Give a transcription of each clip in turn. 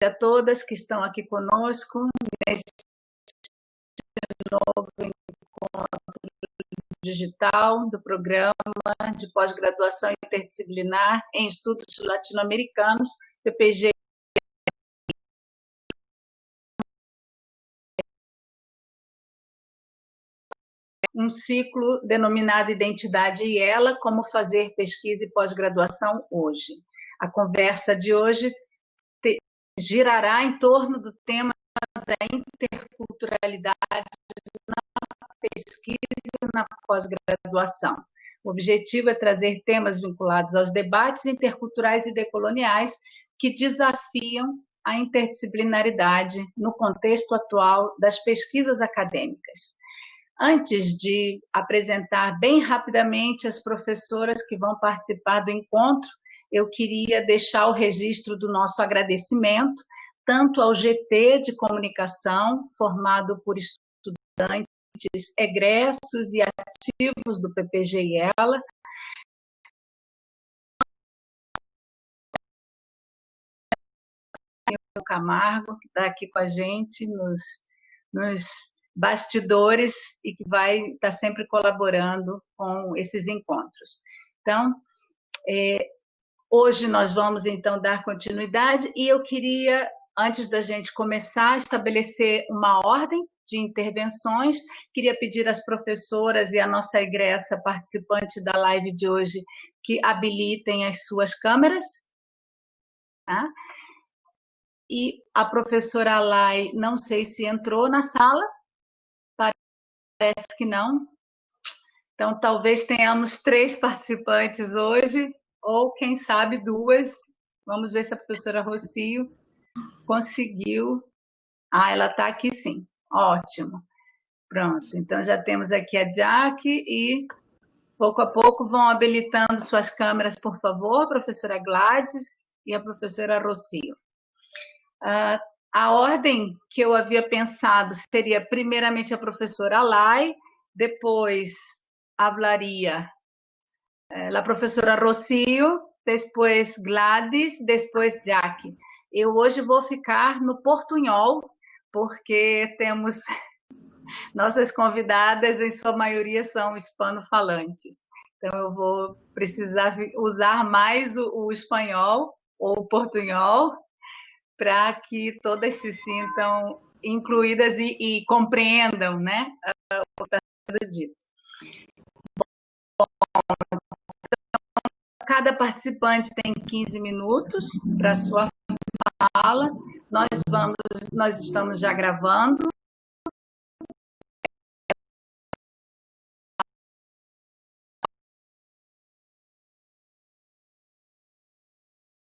a todas que estão aqui conosco neste novo encontro digital do programa de pós-graduação interdisciplinar em estudos latino-americanos, PPG. Um ciclo denominado Identidade e Ela, como fazer pesquisa e pós-graduação hoje. A conversa de hoje girará em torno do tema da interculturalidade na pesquisa e na pós-graduação. O objetivo é trazer temas vinculados aos debates interculturais e decoloniais que desafiam a interdisciplinaridade no contexto atual das pesquisas acadêmicas. Antes de apresentar bem rapidamente as professoras que vão participar do encontro, eu queria deixar o registro do nosso agradecimento, tanto ao GT de Comunicação, formado por estudantes egressos e ativos do PPG e Ela, o Camargo, que está aqui com a gente nos bastidores e que vai estar sempre colaborando com esses encontros. Então, hoje nós vamos, então, dar continuidade e eu queria, antes da gente começar, estabelecer uma ordem de intervenções. Queria pedir às professoras e à nossa egressa participante da live de hoje que habilitem as suas câmeras. Tá? E a professora Alay, não sei se entrou na sala, parece que não. Então, talvez tenhamos 3 participantes hoje, ou quem sabe 2. Vamos ver se a professora Rocio conseguiu. Ah, ela está aqui sim. Ótimo. Pronto. Então, já temos aqui a Jack e, pouco a pouco, vão habilitando suas câmeras, por favor, a professora Gladys e a professora Rocio. A ordem que eu havia pensado seria, primeiramente, a professora Alay, depois hablaria a professora Rocio, depois Gladys, depois Jack. Eu hoje vou ficar no portunhol, porque temos nossas convidadas, em sua maioria, são hispano-falantes. Então, eu vou precisar usar mais o espanhol ou o portunhol, para que todas se sintam incluídas e compreendam, né, o que está sendo dito. Bom, cada participante tem 15 minutos para a sua fala. Nós estamos já gravando.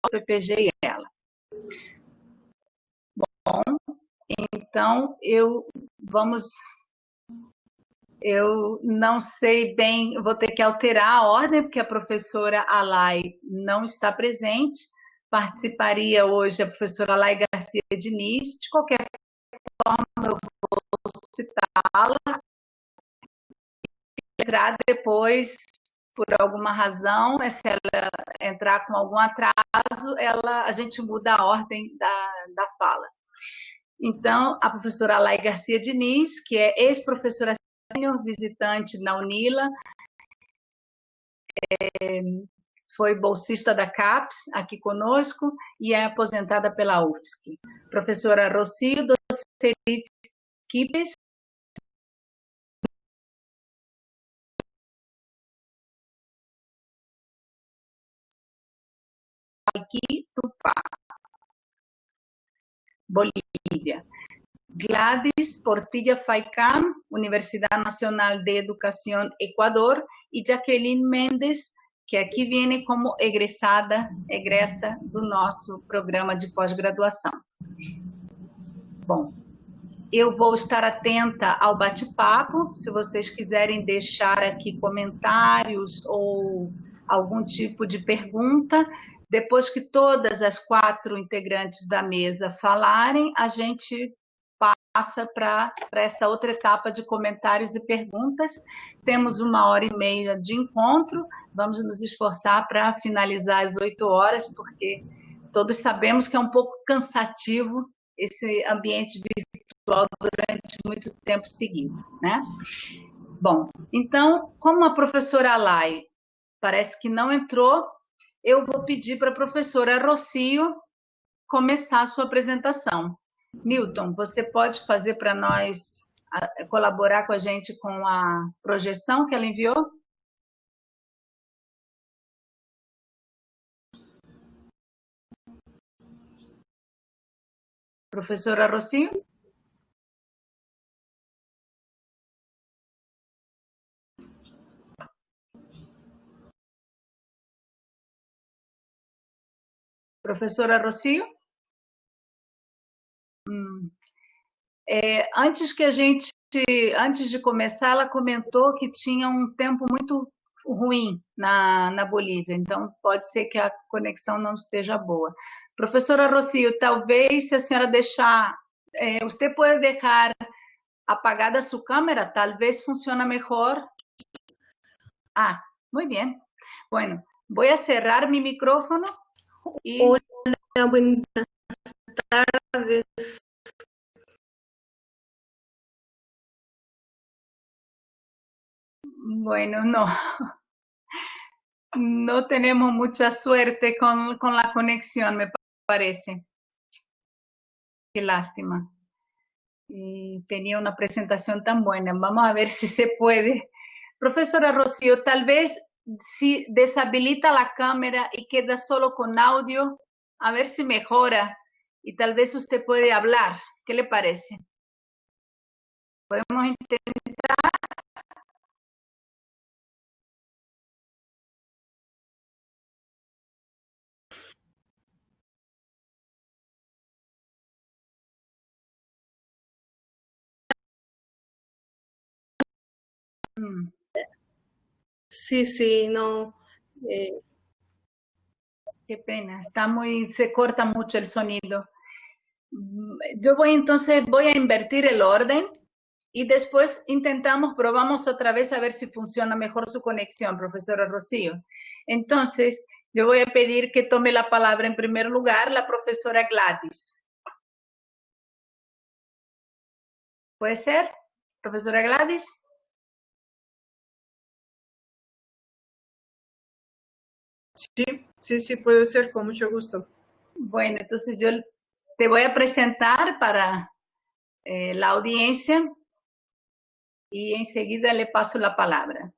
O PPG e Ela. Bom, então eu não sei bem, vou ter que alterar a ordem, porque a professora Alay não está presente. Participaria hoje a professora Alay Garcia Diniz. De qualquer forma, eu vou citá-la. Entrar depois, por alguma razão, se ela entrar com algum atraso, a gente muda a ordem da fala. Então, a professora Alay Garcia Diniz, que é ex-professora sênior visitante na UNILA, foi bolsista da CAPES, aqui conosco, e é aposentada pela UFSC. Professora Rocio Docerit Quipes, Tupá, Bolívia. Gladys Portilla Faicam, Universidad Nacional de Educación, Ecuador, e Jacqueline Mendes, que aqui viene como egressa do nosso programa de pós-graduação. Bom, eu vou estar atenta ao bate-papo, se vocês quiserem deixar aqui comentários ou algum tipo de pergunta. Depois que todas as 4 integrantes da mesa falarem, a gente passa para essa outra etapa de comentários e perguntas. Temos 1h30 de encontro, vamos nos esforçar para finalizar às 8 horas, porque todos sabemos que é um pouco cansativo esse ambiente virtual durante muito tempo seguido, né? Bom, então, como a professora Alay parece que não entrou, eu vou pedir para a professora Rocio começar a sua apresentação. Newton, você pode fazer para nós, colaborar com a gente com a projeção que ela enviou? Professora Rocio? Professora Rocio? Antes de começar, ela comentou que tinha um tempo muito ruim na Bolívia, então pode ser que a conexão não esteja boa. Professora Rocio, talvez, se a senhora deixar, você pode deixar apagada sua câmera, talvez funcione melhor. Ah, muy bien. Bueno, voy a cerrar mi micrófono y... Hola, buenas tardes. Bueno, no tenemos mucha suerte con la conexión, me parece. Qué lástima. Y tenía una presentación tan buena. Vamos a ver si se puede. Profesora Rocio, tal vez si deshabilita la cámara y queda solo con audio, a ver si mejora. Y tal vez usted puede hablar. ¿Qué le parece? Podemos intentar. Sí, no. Qué pena, se corta mucho el sonido. Yo voy a invertir el orden y después probamos otra vez a ver si funciona mejor su conexión, profesora Rocio. Entonces, yo voy a pedir que tome la palabra en primer lugar la profesora Gladys. ¿Puede ser? Profesora Gladys. Sí, puede ser, con mucho gusto. Bueno, entonces yo te voy a presentar para la audiencia y enseguida le paso la palabra.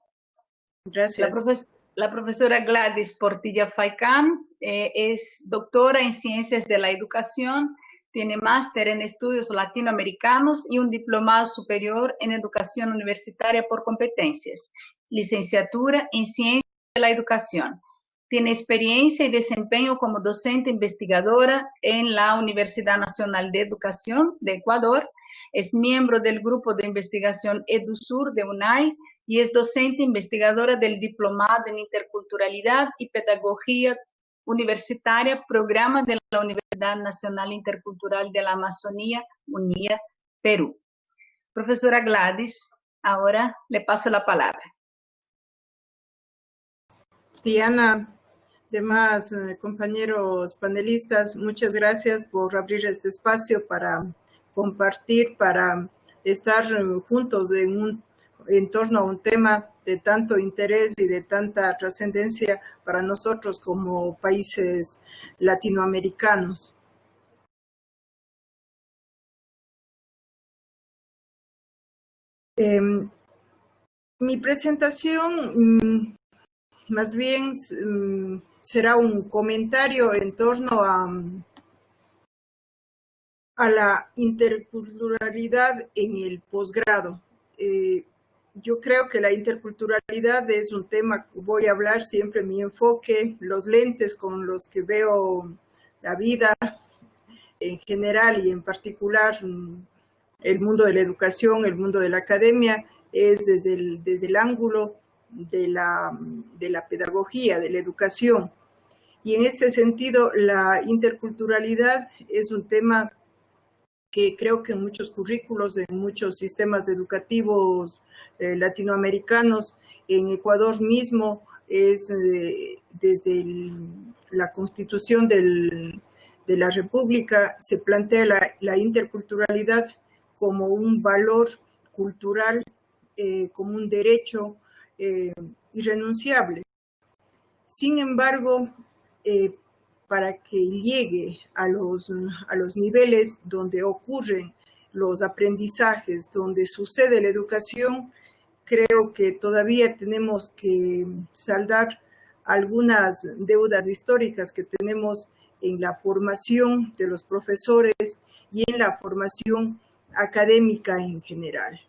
Gracias. La profesora Gladys Portilla Faicán es doctora en Ciencias de la Educación, tiene máster en Estudios Latinoamericanos y un diplomado superior en Educación Universitaria por competencias, licenciatura en Ciencias de la Educación. Tiene experiencia y desempeño como docente investigadora en la Universidad Nacional de Educación de Ecuador. Es miembro del grupo de investigación EduSur de UNAI y es docente investigadora del Diplomado en Interculturalidad y Pedagogía Universitaria, programa de la Universidad Nacional Intercultural de la Amazonía, UNIA, Perú. Profesora Gladys, ahora le paso la palabra. Diana, demás compañeros panelistas, muchas gracias por abrir este espacio para compartir, para estar juntos en torno a un tema de tanto interés y de tanta trascendencia para nosotros como países latinoamericanos. Mi presentación más bien será un comentario en torno a la interculturalidad en el posgrado. Yo creo que la interculturalidad es un tema que voy a hablar siempre, mi enfoque, los lentes con los que veo la vida en general y en particular el mundo de la educación, el mundo de la academia, es desde el ángulo de la pedagogía, de la educación. Y en ese sentido, la interculturalidad es un tema que creo que en muchos currículos, en muchos sistemas educativos latinoamericanos, en Ecuador mismo, es desde la constitución del de la República se plantea la interculturalidad como un valor cultural, como un derecho irrenunciable. Sin embargo, para que llegue a los niveles donde ocurren los aprendizajes, donde sucede la educación, creo que todavía tenemos que saldar algunas deudas históricas que tenemos en la formación de los profesores y en la formación académica en general.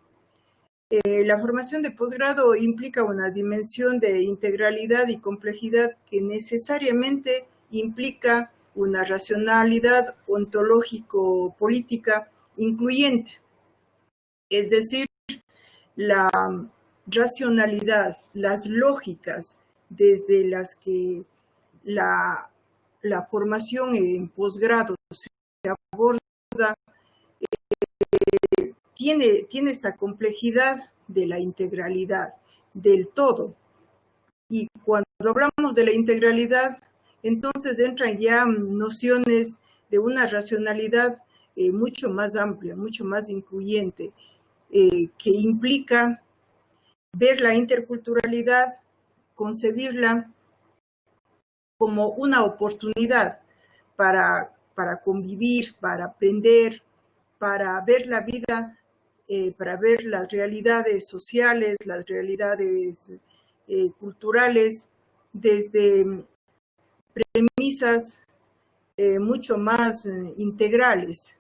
La formación de posgrado implica una dimensión de integralidad y complejidad que necesariamente implica una racionalidad ontológico-política incluyente, es decir, la racionalidad, las lógicas desde las que la formación en posgrado se aborda, tiene esta complejidad de la integralidad, del todo. Y cuando hablamos de la integralidad, entonces entran ya nociones de una racionalidad mucho más amplia, mucho más incluyente, que implica ver la interculturalidad, concebirla como una oportunidad para convivir, para aprender, para ver la vida, para ver las realidades sociales, las realidades culturales, desde premisas mucho más integrales,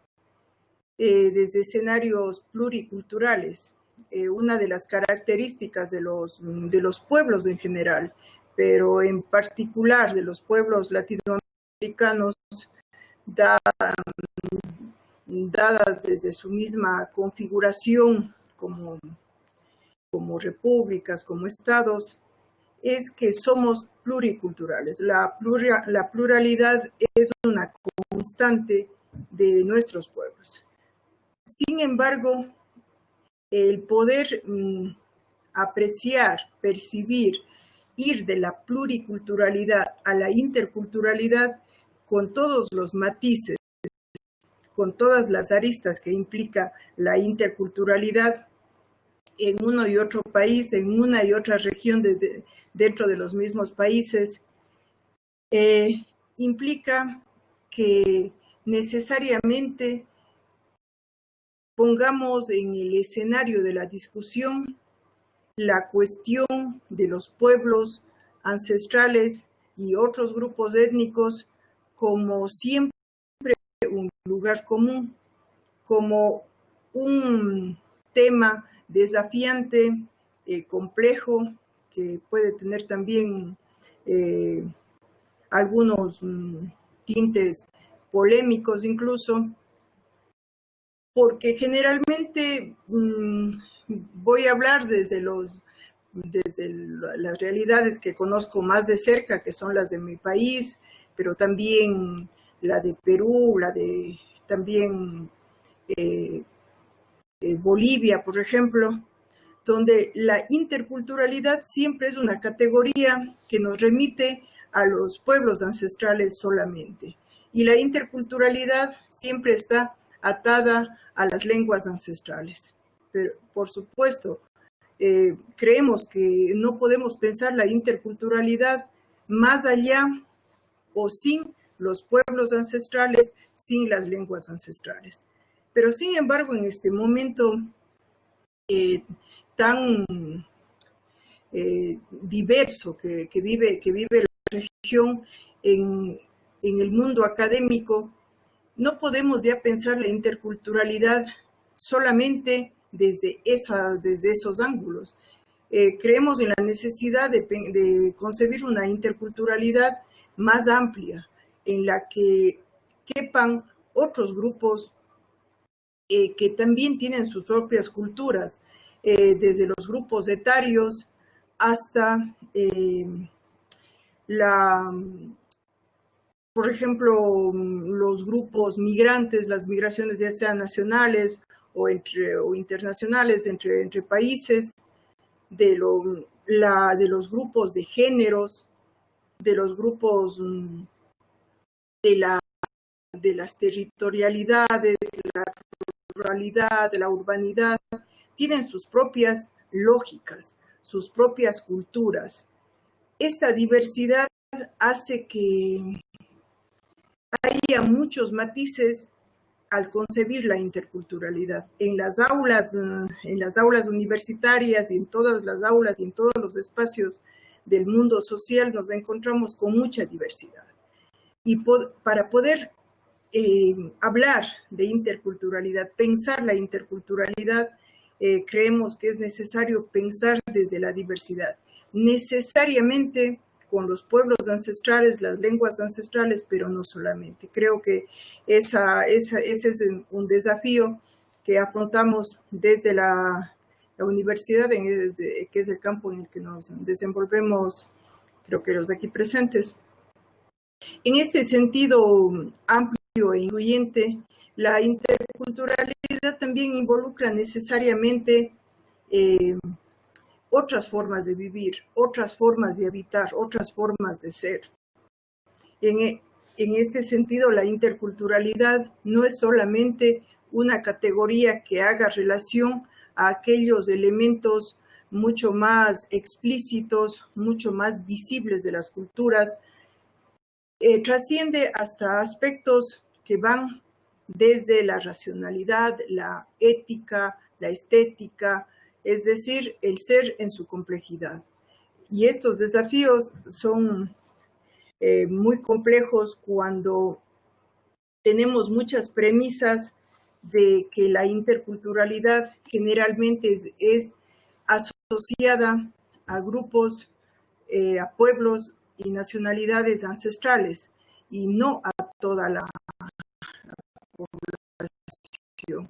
desde escenarios pluriculturales. Una de las características de los pueblos en general, pero en particular de los pueblos latinoamericanos, dadas desde su misma configuración como repúblicas, como estados, es que somos pluriculturales. La pluralidad es una constante de nuestros pueblos. Sin embargo, el poder apreciar, percibir, ir de la pluriculturalidad a la interculturalidad con todos los matices, con todas las aristas que implica la interculturalidad en uno y otro país, en una y otra región dentro de los mismos países, implica que necesariamente pongamos en el escenario de la discusión la cuestión de los pueblos ancestrales y otros grupos étnicos como siempre un lugar común, como un tema desafiante, complejo, que puede tener también algunos tintes polémicos incluso, porque generalmente voy a hablar desde las realidades que conozco más de cerca, que son las de mi país, pero también la de Perú, también Bolivia, por ejemplo, donde la interculturalidad siempre es una categoría que nos remite a los pueblos ancestrales solamente. Y la interculturalidad siempre está atada a las lenguas ancestrales. Pero, por supuesto, creemos que no podemos pensar la interculturalidad más allá o sin los pueblos ancestrales, sin las lenguas ancestrales. Pero, sin embargo, en este momento tan diverso que vive la región en el mundo académico, no podemos ya pensar la interculturalidad solamente desde esos ángulos. Creemos en la necesidad de concebir una interculturalidad más amplia, en la que quepan otros grupos que también tienen sus propias culturas, desde los grupos etarios hasta por ejemplo, los grupos migrantes, las migraciones ya sean nacionales o internacionales entre países, de los grupos de géneros, de los grupos de la de las territorialidades, la ruralidad, la urbanidad, tienen sus propias lógicas, sus propias culturas. Esta diversidad hace que haya muchos matices al concebir la interculturalidad. En las aulas universitarias y en todas las aulas y en todos los espacios del mundo social nos encontramos con mucha diversidad. Y para poder hablar de interculturalidad, pensar la interculturalidad, creemos que es necesario pensar desde la diversidad, necesariamente con los pueblos ancestrales, las lenguas ancestrales, pero no solamente. Creo que ese es un desafío que afrontamos desde la universidad, que es el campo en el que nos desenvolvemos, creo que los aquí presentes. En este sentido amplio e incluyente, la interculturalidad también involucra necesariamente otras formas de vivir, otras formas de habitar, otras formas de ser. En este sentido, la interculturalidad no es solamente una categoría que haga relación a aquellos elementos mucho más explícitos, mucho más visibles de las culturas, trasciende hasta aspectos que van desde la racionalidad, la ética, la estética, es decir, el ser en su complejidad. Y estos desafíos son muy complejos cuando tenemos muchas premisas de que la interculturalidad generalmente es asociada a grupos, a pueblos y nacionalidades ancestrales y no a toda la población.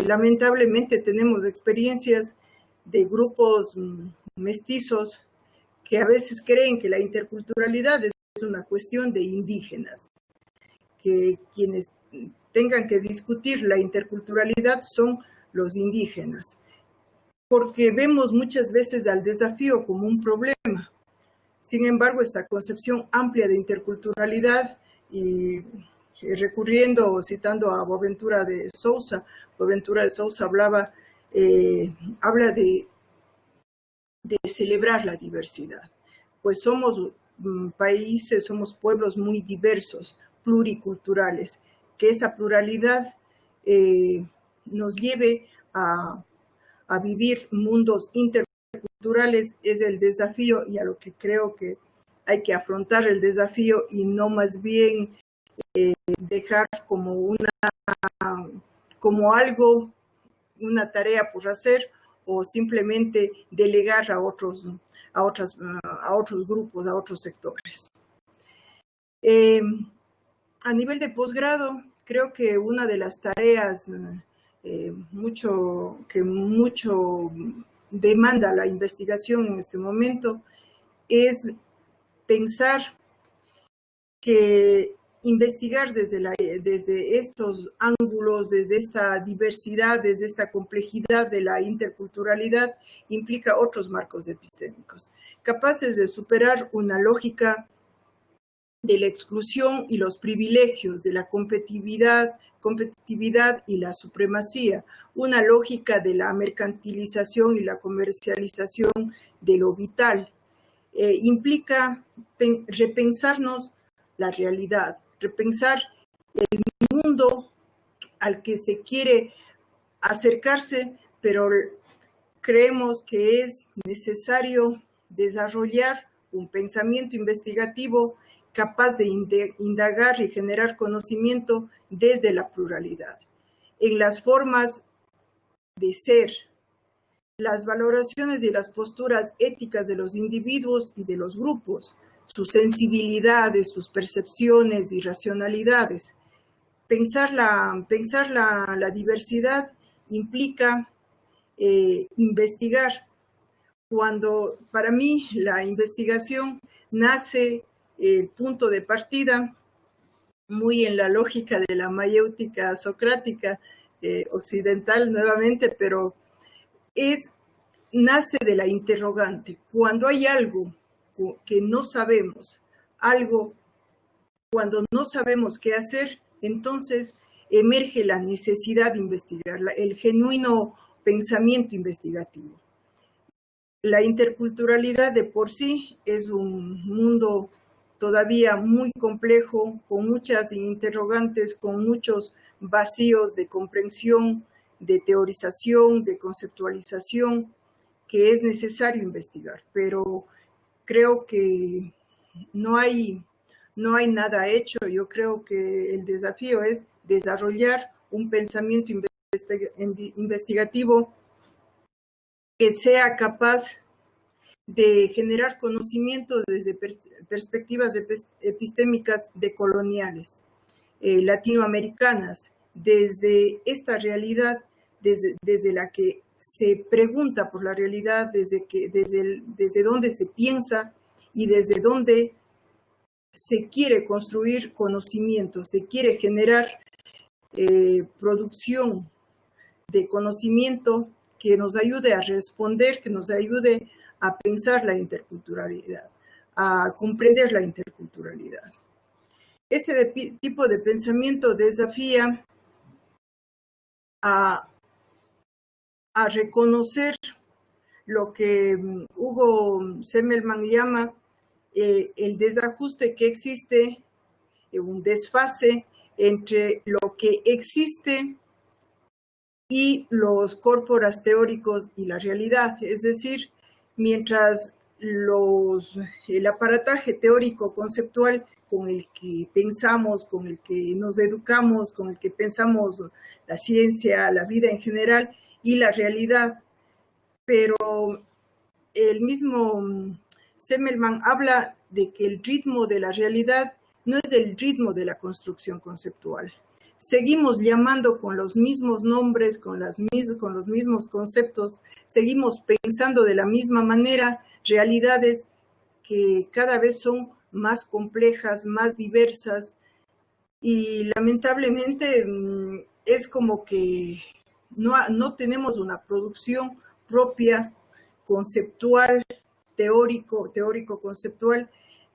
Lamentablemente tenemos experiencias de grupos mestizos que a veces creen que la interculturalidad es una cuestión de indígenas, que quienes tengan que discutir la interculturalidad son los indígenas, porque vemos muchas veces al desafío como un problema. Sin embargo, esta concepción amplia de interculturalidad y recurriendo o citando a Boaventura de Sousa habla de celebrar la diversidad, pues somos países, somos pueblos muy diversos, pluriculturales, que esa pluralidad nos lleve a vivir mundos interculturales es el desafío y a lo que creo que hay que afrontar el desafío y no más bien dejar como algo, una tarea por hacer o simplemente delegar a otros grupos, a otros sectores. A nivel de posgrado, creo que una de las tareas que mucho demanda la investigación en este momento es pensar que investigar desde estos ángulos, desde esta diversidad, desde esta complejidad de la interculturalidad, implica otros marcos epistémicos, capaces de superar una lógica de la exclusión y los privilegios, de la competitividad y la supremacía, una lógica de la mercantilización y la comercialización de lo vital. Implica repensarnos la realidad, repensar el mundo al que se quiere acercarse, pero creemos que es necesario desarrollar un pensamiento investigativo capaz de indagar y generar conocimiento desde la pluralidad, en las formas de ser, las valoraciones y las posturas éticas de los individuos y de los grupos, sus sensibilidades, sus percepciones y racionalidades. Pensar la diversidad implica investigar. Cuando para mí la investigación nace punto de partida, muy en la lógica de la mayéutica socrática occidental nuevamente, pero nace de la interrogante. Cuando hay algo que no sabemos, cuando no sabemos qué hacer, entonces emerge la necesidad de investigar, el genuino pensamiento investigativo. La interculturalidad de por sí es un mundo todavía muy complejo, con muchas interrogantes, con muchos vacíos de comprensión, de teorización, de conceptualización, que es necesario investigar, pero creo que no hay nada hecho. Yo creo que el desafío es desarrollar un pensamiento investigativo que sea capaz de generar conocimientos desde perspectivas epistémicas decoloniales, latinoamericanas, desde esta realidad, desde la que se pregunta por la realidad, desde donde se piensa y desde donde se quiere construir conocimiento, se quiere generar producción de conocimiento que nos ayude a responder, que nos ayude a pensar la interculturalidad, a comprender la interculturalidad. Este tipo de pensamiento desafía a reconocer lo que Hugo Semmelmann llama el desajuste que existe, un desfase entre lo que existe y los corporas teóricos y la realidad. Es decir, mientras el aparataje teórico conceptual con el que pensamos, con el que nos educamos, con el que pensamos la ciencia, la vida en general y la realidad, pero el mismo Semmelmann habla de que el ritmo de la realidad no es el ritmo de la construcción conceptual. Seguimos llamando con los mismos nombres, con los mismos conceptos, seguimos pensando de la misma manera realidades que cada vez son más complejas, más diversas, y lamentablemente es como que no tenemos una producción propia, conceptual, teórico-conceptual,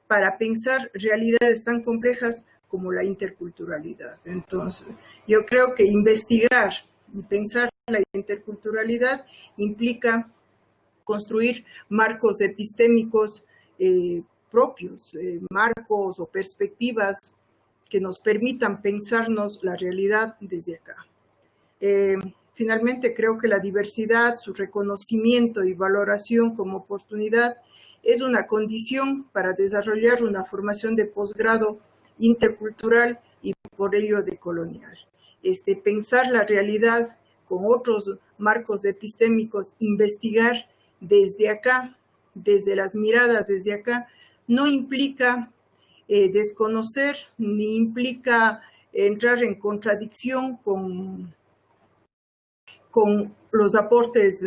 para pensar realidades tan complejas como la interculturalidad. Entonces, yo creo que investigar y pensar la interculturalidad implica construir marcos epistémicos propios, marcos o perspectivas que nos permitan pensarnos la realidad desde acá. Finalmente, creo que la diversidad, su reconocimiento y valoración como oportunidad es una condición para desarrollar una formación de posgrado intercultural y por ello decolonial. Pensar la realidad con otros marcos epistémicos, investigar desde acá, desde las miradas desde acá, no implica desconocer ni implica entrar en contradicción con los aportes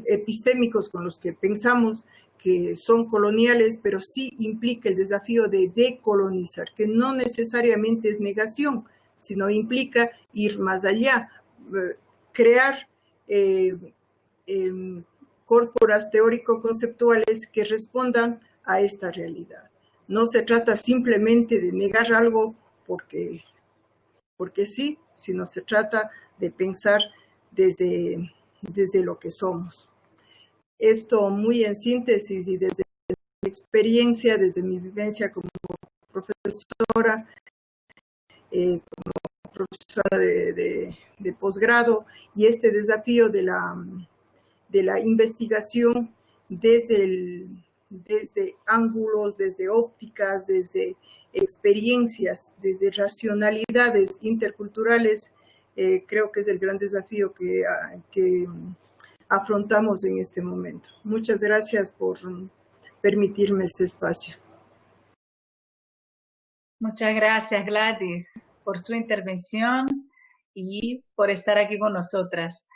epistémicos con los que pensamos que son coloniales, pero sí implica el desafío de decolonizar, que no necesariamente es negación, sino implica ir más allá, crear corporas teórico-conceptuales que respondan a esta realidad. No se trata simplemente de negar algo porque sí, sino se trata de pensar desde lo que somos. Esto muy en síntesis y desde mi experiencia, desde mi vivencia como profesora, de posgrado, y este desafío de la investigación desde ángulos, desde ópticas, desde experiencias, desde racionalidades interculturales, creo que es el gran desafío que afrontamos en este momento. Muchas gracias por permitirme este espacio. Muchas gracias, Gladys, por su intervención y por estar aquí con nosotras.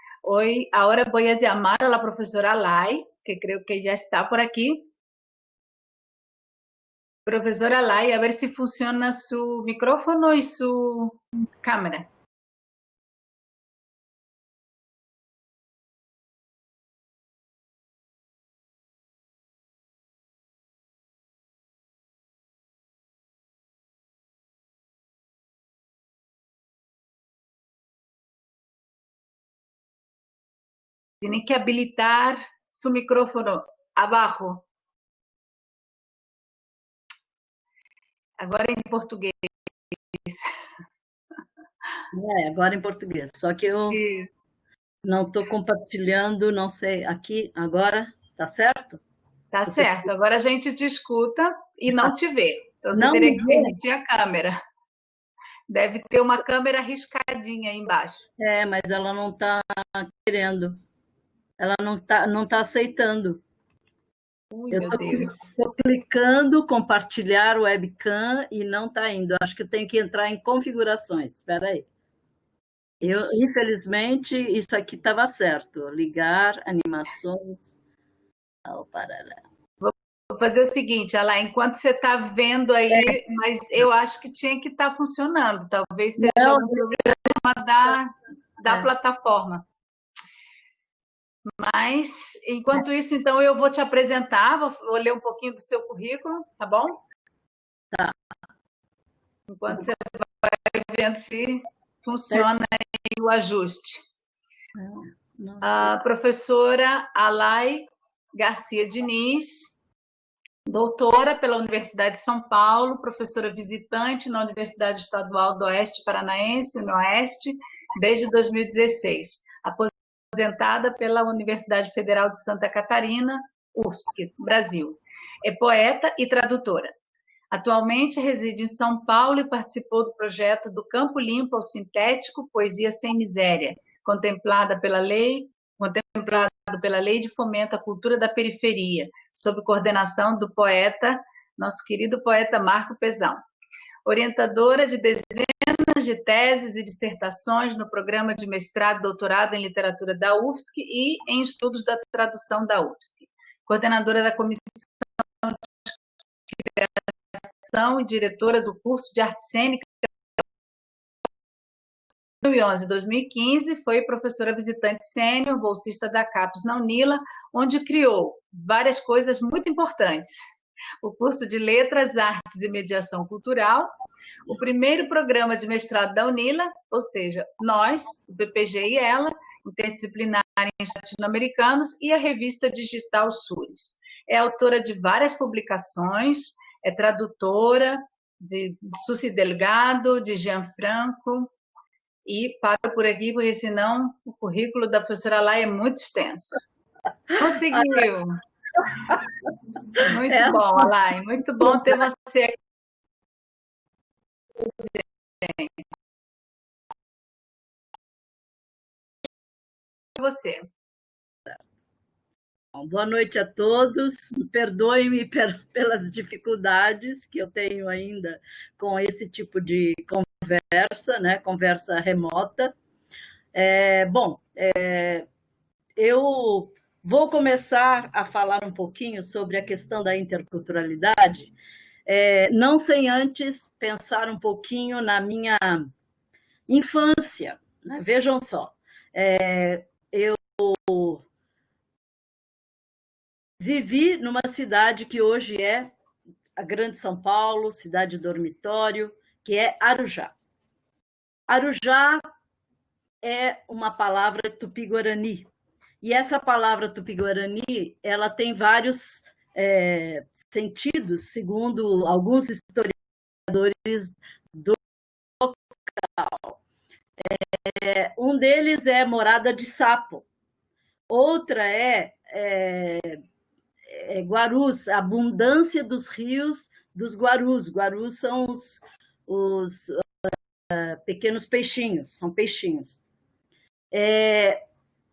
Ahora voy a llamar a la profesora Lai, que creo que ya está por aquí. Profesora Lai, a ver si funciona su micrófono y su cámara. Tiene que habilitar su micrófono abajo. Agora em português. Agora em português. Só que eu Isso. não estou compartilhando, não sei, aqui, agora, tá certo? Tá certo. Agora a gente te escuta e não te vê. Então você Não teria me que vê? permitir a câmera. Deve ter uma câmera riscadinha aí embaixo. Mas ela não está querendo. Ela não tá aceitando. Ui, Eu meu Deus. estou clicando, compartilhar webcam e não está indo. Acho que eu tenho que entrar em configurações. Espera aí. Infelizmente, isso aqui estava certo. Ligar, animações. Vou fazer o seguinte, Alá, enquanto você está vendo aí, mas eu acho que tinha que estar funcionando. Talvez seja algum problema da plataforma. Mas, enquanto isso, então, eu vou te apresentar, vou ler um pouquinho do seu currículo, tá bom? Tá. Enquanto você vai vendo se funciona aí o ajuste. A professora Alay Garcia Diniz, doutora pela Universidade de São Paulo, professora visitante na Universidade Estadual do Oeste Paranaense, no Oeste, desde 2016. Aposentada pela Universidade Federal de Santa Catarina, UFSC, Brasil. É poeta e tradutora. Atualmente reside em São Paulo e participou do projeto do Campo Limpo ao Sintético, Poesia Sem Miséria, contemplado pela Lei de Fomento à Cultura da Periferia, sob coordenação do poeta, nosso querido poeta Marco Pezão. Orientadora de dezenas de teses e dissertações no programa de mestrado e doutorado em literatura da UFSC e em estudos da tradução da UFSC. Coordenadora da Comissão de Criação e diretora do curso de Arte Cênica 2011 e 2015, foi professora visitante sênior, bolsista da CAPES na UNILA, onde criou várias coisas muito importantes. O curso de Letras, Artes e Mediação Cultural, o primeiro programa de mestrado da UNILA, ou seja, nós, o PPG e ela, interdisciplinar em latino-americanos, e a revista digital Sures. É autora de várias publicações, é tradutora de Susi Delgado, de Jean Franco, e paro por aqui, porque senão o currículo da professora Alay é muito extenso. Conseguiu! Muito bom, Alay, muito bom ter você aqui. Você. Boa noite a todos. Perdoem-me pelas dificuldades que eu tenho ainda com esse tipo de conversa, né? Conversa remota. Eu vou começar a falar um pouquinho sobre a questão da interculturalidade, não sem antes pensar um pouquinho na minha infância, né? Vejam só, eu vivi numa cidade que hoje é a Grande São Paulo, cidade dormitório, que é Arujá. Arujá é uma palavra tupi-guarani, e essa palavra tupi-guarani, ela tem vários sentidos, segundo alguns historiadores do local. Um deles é morada de sapo, outra é guarus, a abundância dos rios dos guarus. Guarus são os pequenos peixinhos, são peixinhos.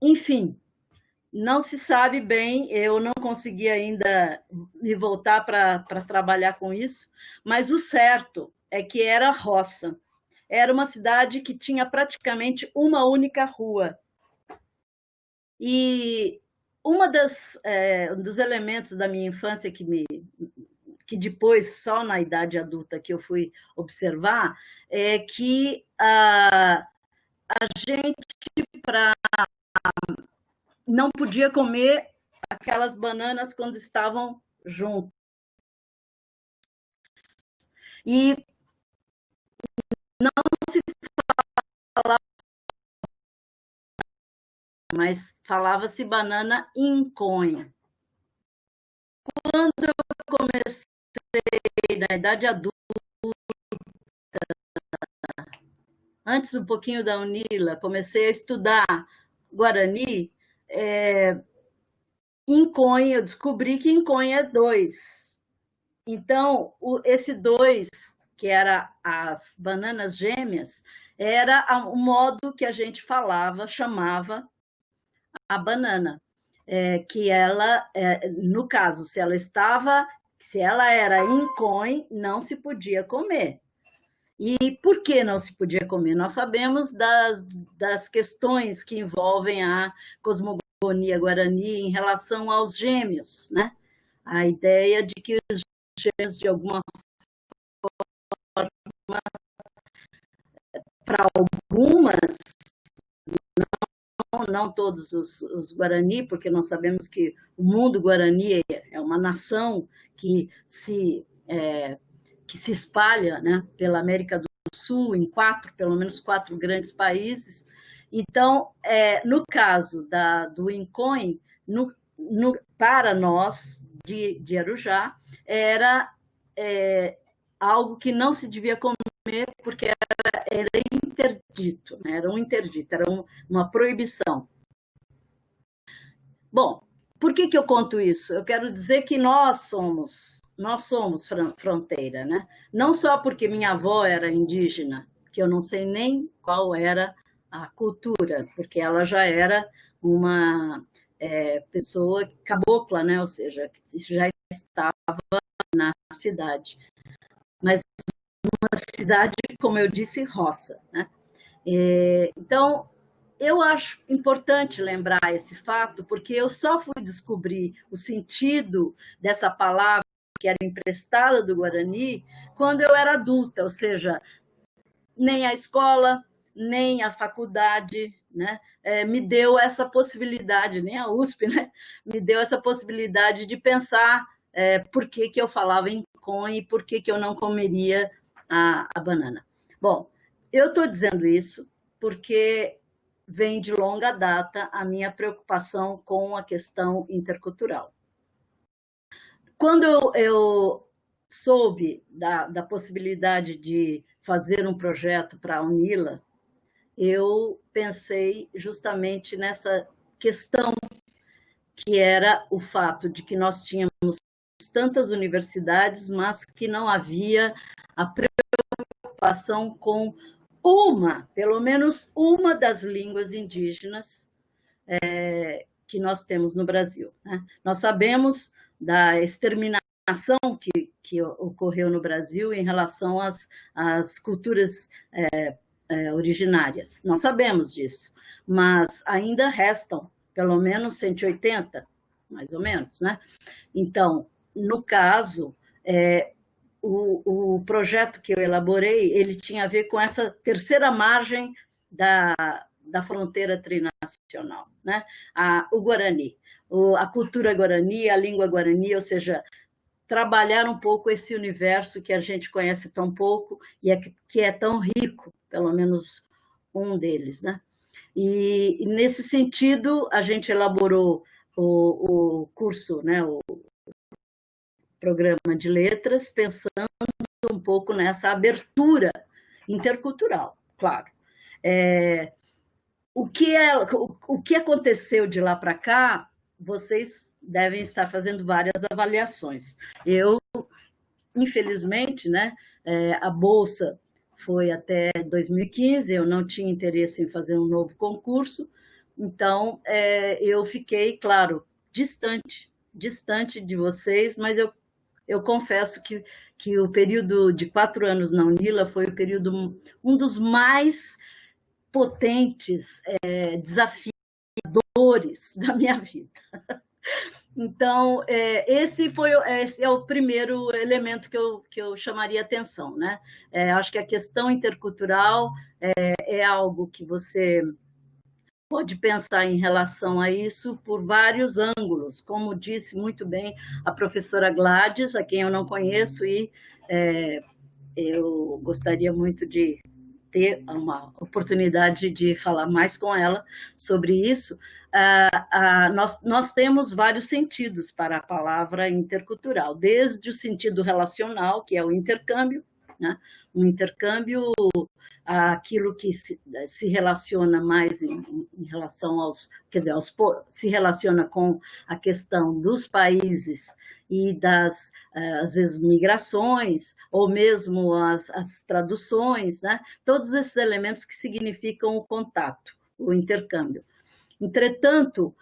Enfim, não se sabe bem, eu não consegui ainda me voltar para trabalhar com isso, mas o certo é que era roça. Era uma cidade que tinha praticamente uma única rua. E dos elementos da minha infância que depois, só na idade adulta que eu fui observar, é que a gente não podia comer aquelas bananas quando estavam juntos. E não se falava mas falava-se banana inconha. Quando eu comecei na idade adulta, antes um pouquinho da UNILA, comecei a estudar Guarani, inconha, eu descobri que inconha é 2. Então, esse 2, que era as bananas gêmeas, era o modo que a gente falava, chamava a banana. Que ela, no caso, se ela era inconha, não se podia comer. E por que não se podia comer? Nós sabemos das questões que envolvem a cosmogonia guarani em relação aos gêmeos, né? A ideia de que os gêmeos, de alguma forma, para algumas, não todos os Guarani, porque nós sabemos que o mundo Guarani é uma nação que se espalha, né, pela América do Sul, em pelo menos 4 grandes países. Então, no caso do inconha, para nós, de Arujá, era algo que não se devia comer, porque era interdito, né? Era um interdito, era uma proibição. Bom, por que eu conto isso? Eu quero dizer que nós somos fronteira, né? Não só porque minha avó era indígena, que eu não sei nem qual era a cultura, porque ela já era uma pessoa cabocla, né? Ou seja, já estava na cidade. Mas uma cidade, como eu disse, roça, né? Então, eu acho importante lembrar esse fato, porque eu só fui descobrir o sentido dessa palavra que era emprestada do Guarani quando eu era adulta, ou seja, nem a escola, nem a faculdade, né, me deu essa possibilidade, nem a USP, né, me deu essa possibilidade de pensar por que eu falava em conha e por que eu não comeria a banana. Bom, eu estou dizendo isso porque vem de longa data a minha preocupação com a questão intercultural. Quando eu soube da possibilidade de fazer um projeto para a UNILA, eu pensei justamente nessa questão, que era o fato de que nós tínhamos tantas universidades, mas que não havia a preocupação com pelo menos uma das línguas indígenas que nós temos no Brasil, né? Nós sabemos da exterminação que ocorreu no Brasil em relação às culturas originárias. Nós sabemos disso, mas ainda restam pelo menos 180, mais ou menos, né? Então, no caso, o projeto que eu elaborei, ele tinha a ver com essa terceira margem da fronteira trinacional, né? O Guarani, a cultura Guarani, a língua Guarani, ou seja, trabalhar um pouco esse universo que a gente conhece tão pouco e que é tão rico, pelo menos um deles, né? E nesse sentido, a gente elaborou o curso, né, o programa de letras, pensando um pouco nessa abertura intercultural, claro. O que aconteceu de lá para cá, vocês devem estar fazendo várias avaliações. Eu, infelizmente, né, a Bolsa foi até 2015, eu não tinha interesse em fazer um novo concurso, então eu fiquei, claro, distante de vocês, mas eu confesso que o período de 4 anos na UNILA foi um dos mais potentes, desafiadores da minha vida. Então, esse é o primeiro elemento que eu chamaria atenção, né? Acho que a questão intercultural é algo que você pode pensar em relação a isso por vários ângulos, como disse muito bem a professora Gladys, a quem eu não conheço, e eu gostaria muito de ter uma oportunidade de falar mais com ela sobre isso. nós temos vários sentidos para a palavra intercultural, desde o sentido relacional, que é o intercâmbio, né? O intercâmbio, aquilo que se relaciona mais em relação aos, quer dizer, se relaciona com a questão dos países e das, às vezes, migrações, ou mesmo as traduções, né? Todos esses elementos que significam o contato, o intercâmbio. Entretanto,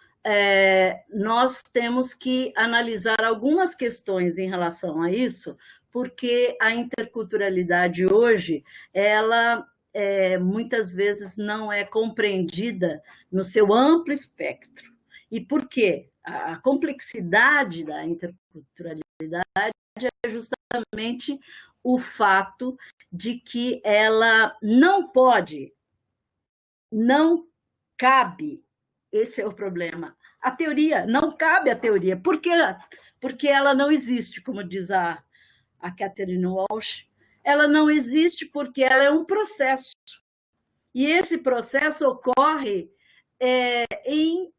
nós temos que analisar algumas questões em relação a isso, porque a interculturalidade hoje, ela muitas vezes não é compreendida no seu amplo espectro. E por quê? A complexidade da interculturalidade é justamente o fato de que ela não pode, não cabe, esse é o problema. A teoria, não cabe a teoria. Por quê? Porque ela não existe, como diz a Catherine Walsh. Ela não existe porque ela é um processo. E esse processo ocorre em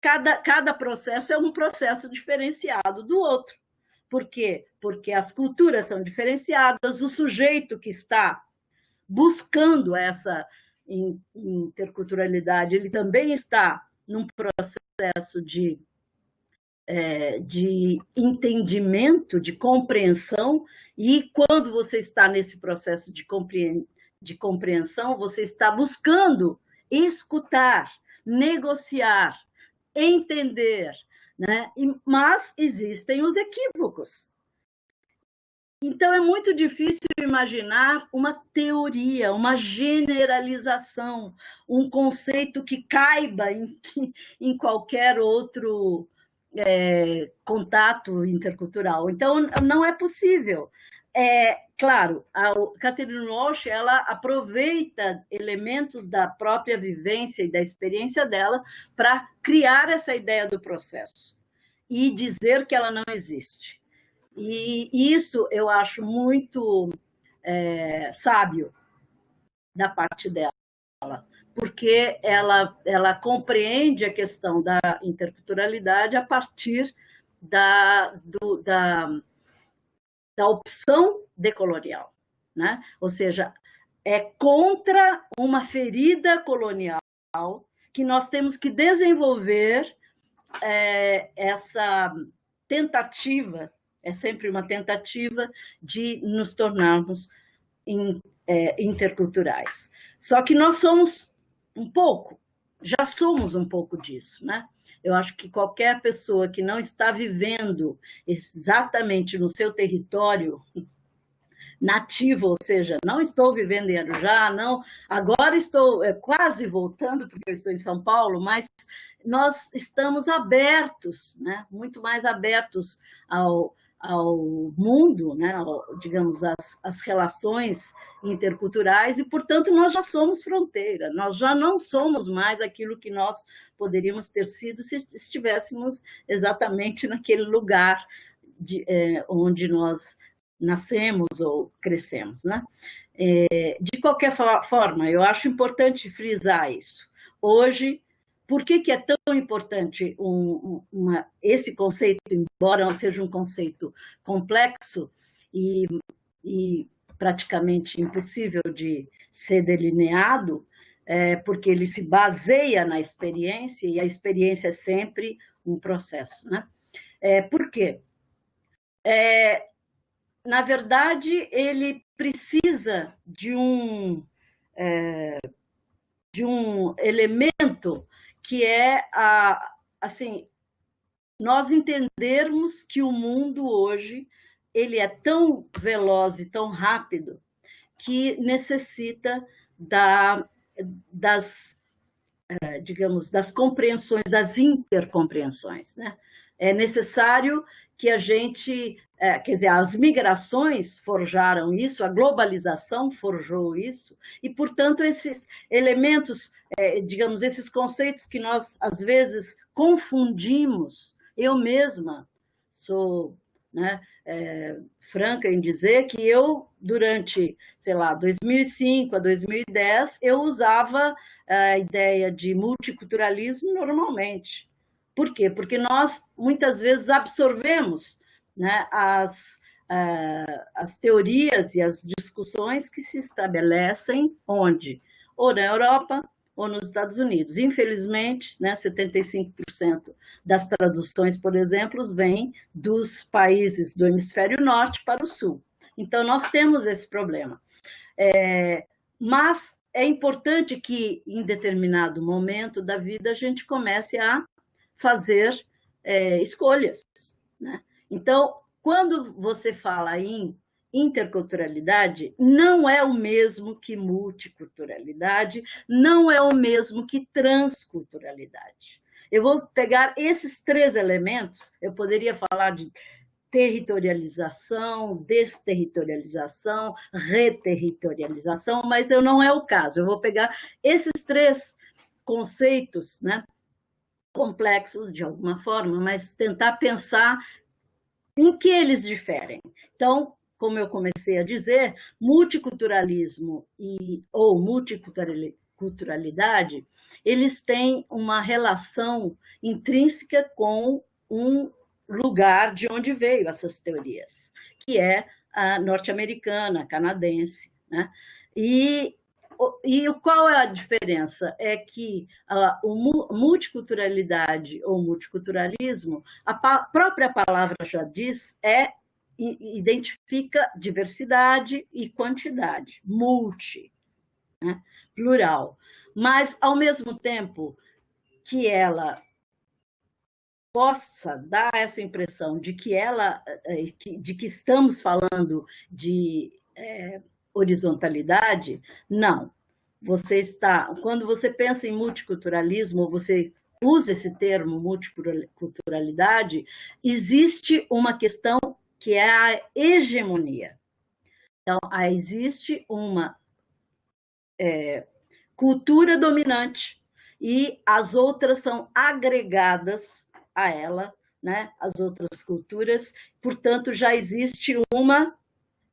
cada processo é um processo diferenciado do outro. Por quê? Porque as culturas são diferenciadas, o sujeito que está buscando essa interculturalidade, ele também está num processo de entendimento, de compreensão, e quando você está nesse processo de compreensão, você está buscando escutar, negociar, entender, né? Mas existem os equívocos. Então, é muito difícil imaginar uma teoria, uma generalização, um conceito que caiba em qualquer outro contato intercultural. Então, não é possível. Claro, a Catherine Walsh, ela aproveita elementos da própria vivência e da experiência dela para criar essa ideia do processo e dizer que ela não existe. E isso eu acho muito sábio da parte dela, porque ela compreende a questão da interculturalidade a partir da opção decolonial, né? Ou seja, é contra uma ferida colonial que nós temos que desenvolver essa tentativa, é sempre uma tentativa de nos tornarmos interculturais. Só que nós somos já somos um pouco disso, né? Eu acho que qualquer pessoa que não está vivendo exatamente no seu território nativo, ou seja, não estou vivendo em Arujá, não, agora estou quase voltando, porque eu estou em São Paulo, mas nós estamos abertos, né? Muito mais abertos ao mundo, né? Digamos, as relações interculturais, e, portanto, nós já somos fronteira, nós já não somos mais aquilo que nós poderíamos ter sido se estivéssemos exatamente naquele lugar onde nós nascemos ou crescemos, né? De qualquer forma, eu acho importante frisar isso. Hoje, por que é tão importante esse conceito, embora seja um conceito complexo e praticamente impossível de ser delineado, porque ele se baseia na experiência, e a experiência é sempre um processo, né? Por quê? Na verdade, ele precisa de um elemento que é, assim, nós entendermos que o mundo hoje ele é tão veloz e tão rápido que necessita digamos, das compreensões, das intercompreensões, né? É necessário que a gente, quer dizer, as migrações forjaram isso, a globalização forjou isso, e, portanto, esses elementos, digamos, esses conceitos que nós, às vezes, confundimos, eu mesma sou, né, franca em dizer que eu, durante, sei lá, 2005 a 2010, eu usava a ideia de multiculturalismo normalmente. Por quê? Porque nós, muitas vezes, absorvemos, né, as teorias e as discussões que se estabelecem onde? Ou na Europa ou nos Estados Unidos. Infelizmente, né, 75% das traduções, por exemplo, vêm dos países do hemisfério norte para o sul. Então, nós temos esse problema. Mas é importante que, em determinado momento da vida, a gente comece a fazer escolhas, né? Então, quando você fala em interculturalidade, não é o mesmo que multiculturalidade, não é o mesmo que transculturalidade. Eu vou pegar esses 3 elementos, eu poderia falar de territorialização, desterritorialização, reterritorialização, mas não é o caso. Eu vou pegar esses 3 conceitos, né, complexos de alguma forma, mas tentar pensar em que eles diferem. Então, como eu comecei a dizer, multiculturalismo ou multiculturalidade, eles têm uma relação intrínseca com um lugar de onde veio essas teorias, que é a norte-americana, canadense, né? E qual é a diferença? É que multiculturalidade ou multiculturalismo, a própria palavra já diz, identifica diversidade e quantidade, multi, né? Plural. Mas, ao mesmo tempo que ela possa dar essa impressão de que estamos falando de horizontalidade, não. Quando você pensa em multiculturalismo, você usa esse termo multiculturalidade, existe uma questão que é a hegemonia. Então, existe uma cultura dominante e as outras são agregadas a ela, né? As outras culturas, portanto, já existe uma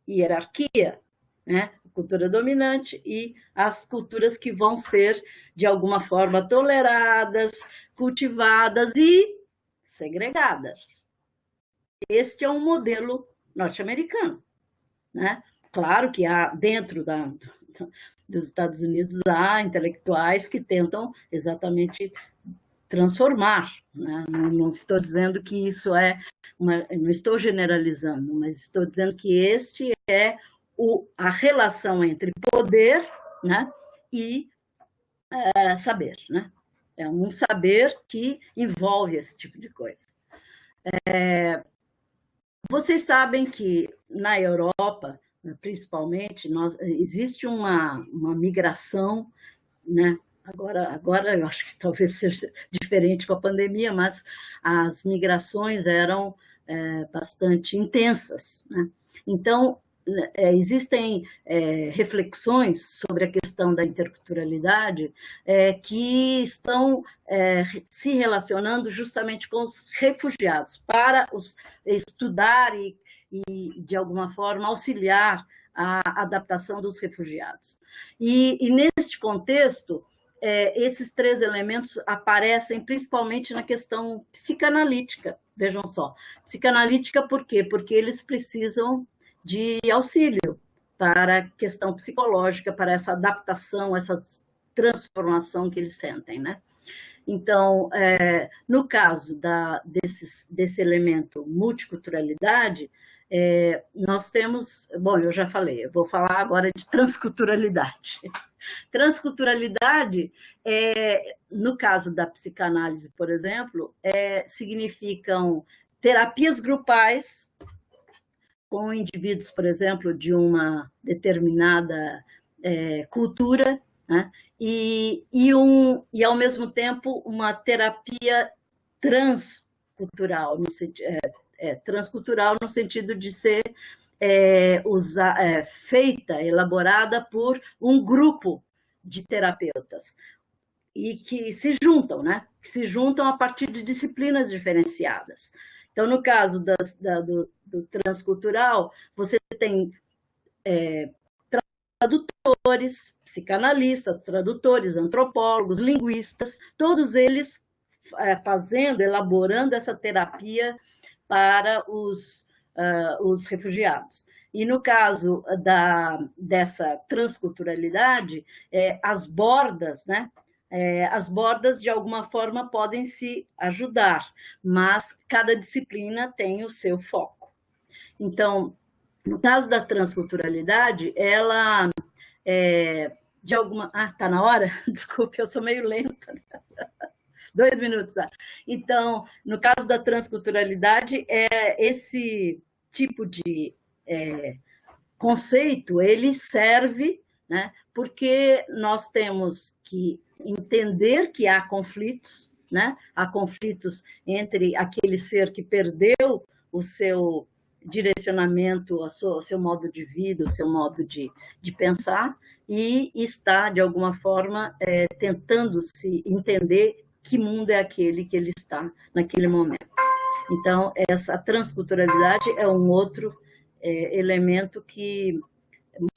hierarquia, né? A cultura dominante e as culturas que vão ser, de alguma forma, toleradas, cultivadas e segregadas. Este é um modelo norte-americano, né? Claro que dentro dos Estados Unidos há intelectuais que tentam exatamente transformar, né? Não estou dizendo que isso não estou generalizando, mas estou dizendo que este é a relação entre poder, né, e saber, né? É um saber que envolve esse tipo de coisa. Vocês sabem que na Europa, principalmente, existe uma migração, né? Agora eu acho que talvez seja diferente com a pandemia, mas as migrações eram bastante intensas, né? Então, existem reflexões sobre a questão da interculturalidade que estão se relacionando justamente com os refugiados, para estudar e, de alguma forma, auxiliar a adaptação dos refugiados. E neste contexto, esses 3 elementos aparecem principalmente na questão psicanalítica, vejam só. Psicanalítica por quê? Porque eles precisam de auxílio para a questão psicológica, para essa adaptação, essa transformação que eles sentem, né? Então, no caso desse elemento multiculturalidade, nós temos... Bom, eu já falei, eu vou falar agora de transculturalidade. Transculturalidade, no caso da psicanálise, por exemplo, significam terapias grupais com indivíduos, por exemplo, de uma determinada cultura, né? E ao mesmo tempo, uma terapia transcultural, transcultural no sentido de ser feita, elaborada por um grupo de terapeutas e que se juntam, né? Que se juntam a partir de disciplinas diferenciadas. Então, no caso do transcultural, você tem tradutores, autores, psicanalistas, tradutores, antropólogos, linguistas, todos eles elaborando essa terapia para os refugiados. E no caso dessa transculturalidade, as bordas, né? As bordas, de alguma forma, podem se ajudar, mas cada disciplina tem o seu foco. Então, no caso da transculturalidade, ela de alguma... Ah, está na hora? Desculpe, eu sou meio lenta. 2 minutos. Então, no caso da transculturalidade, esse tipo de conceito, ele serve, né, porque nós temos que entender que há conflitos, né? Há conflitos entre aquele ser que perdeu o seu direcionamento, o seu modo de vida, o seu modo de pensar, e está, de alguma forma, tentando se entender que mundo é aquele que ele está naquele momento. Então, essa transculturalidade é um outro elemento que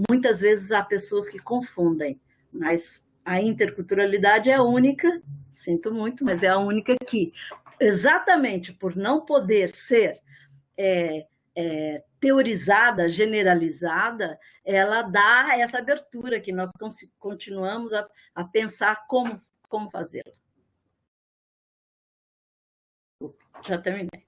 muitas vezes há pessoas que confundem, mas a interculturalidade é a única, sinto muito, mas é a única que, exatamente por não poder ser teorizada, generalizada, ela dá essa abertura que nós continuamos a pensar como fazê-la. Já terminei.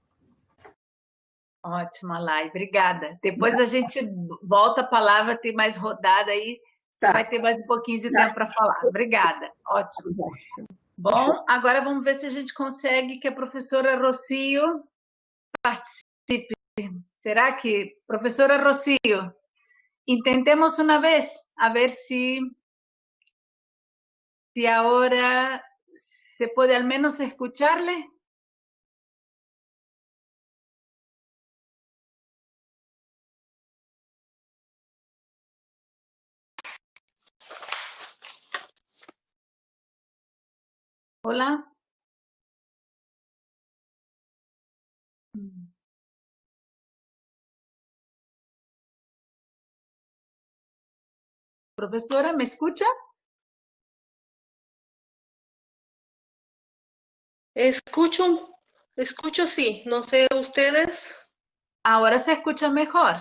Ótima live, obrigada. Depois a gente volta a palavra, tem mais rodada aí, você vai ter mais um pouquinho de tempo para falar. Obrigada, ótimo. Bom, agora vamos ver se a gente consegue que a professora Rocio participe. Será que, professora Rocio, intentemos uma vez, a ver se agora se pode al menos escucharle. Hola. Profesora, ¿me escucha? Escucho sí, no sé ustedes. Ahora se escucha mejor.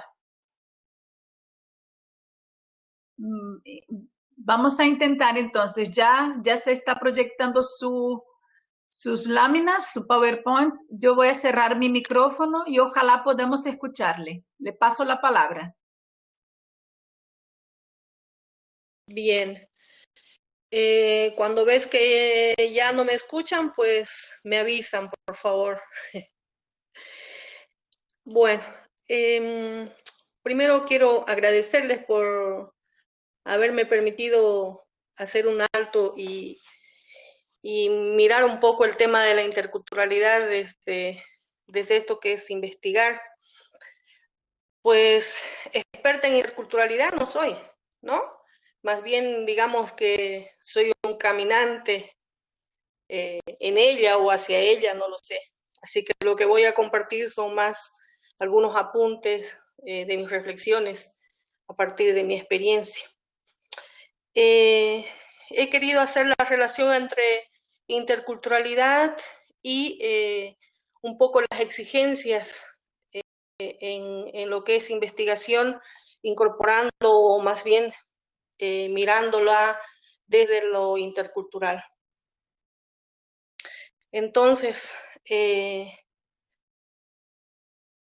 Vamos a intentar entonces, ya se está proyectando sus láminas, su PowerPoint. Yo voy a cerrar mi micrófono y ojalá podamos escucharle. Le paso la palabra. Bien. Cuando ves que ya no me escuchan, pues me avisan, por favor. Bueno, primero quiero agradecerles por haberme permitido hacer un alto y mirar un poco el tema de la interculturalidad desde esto que es investigar. Pues experta en interculturalidad no soy, ¿no? Más bien, digamos que soy un caminante en ella o hacia ella, no lo sé. Así que lo que voy a compartir son más algunos apuntes de mis reflexiones a partir de mi experiencia. He querido hacer la relación entre interculturalidad y un poco las exigencias en lo que es investigación, incorporando o más bien mirándola desde lo intercultural. Entonces,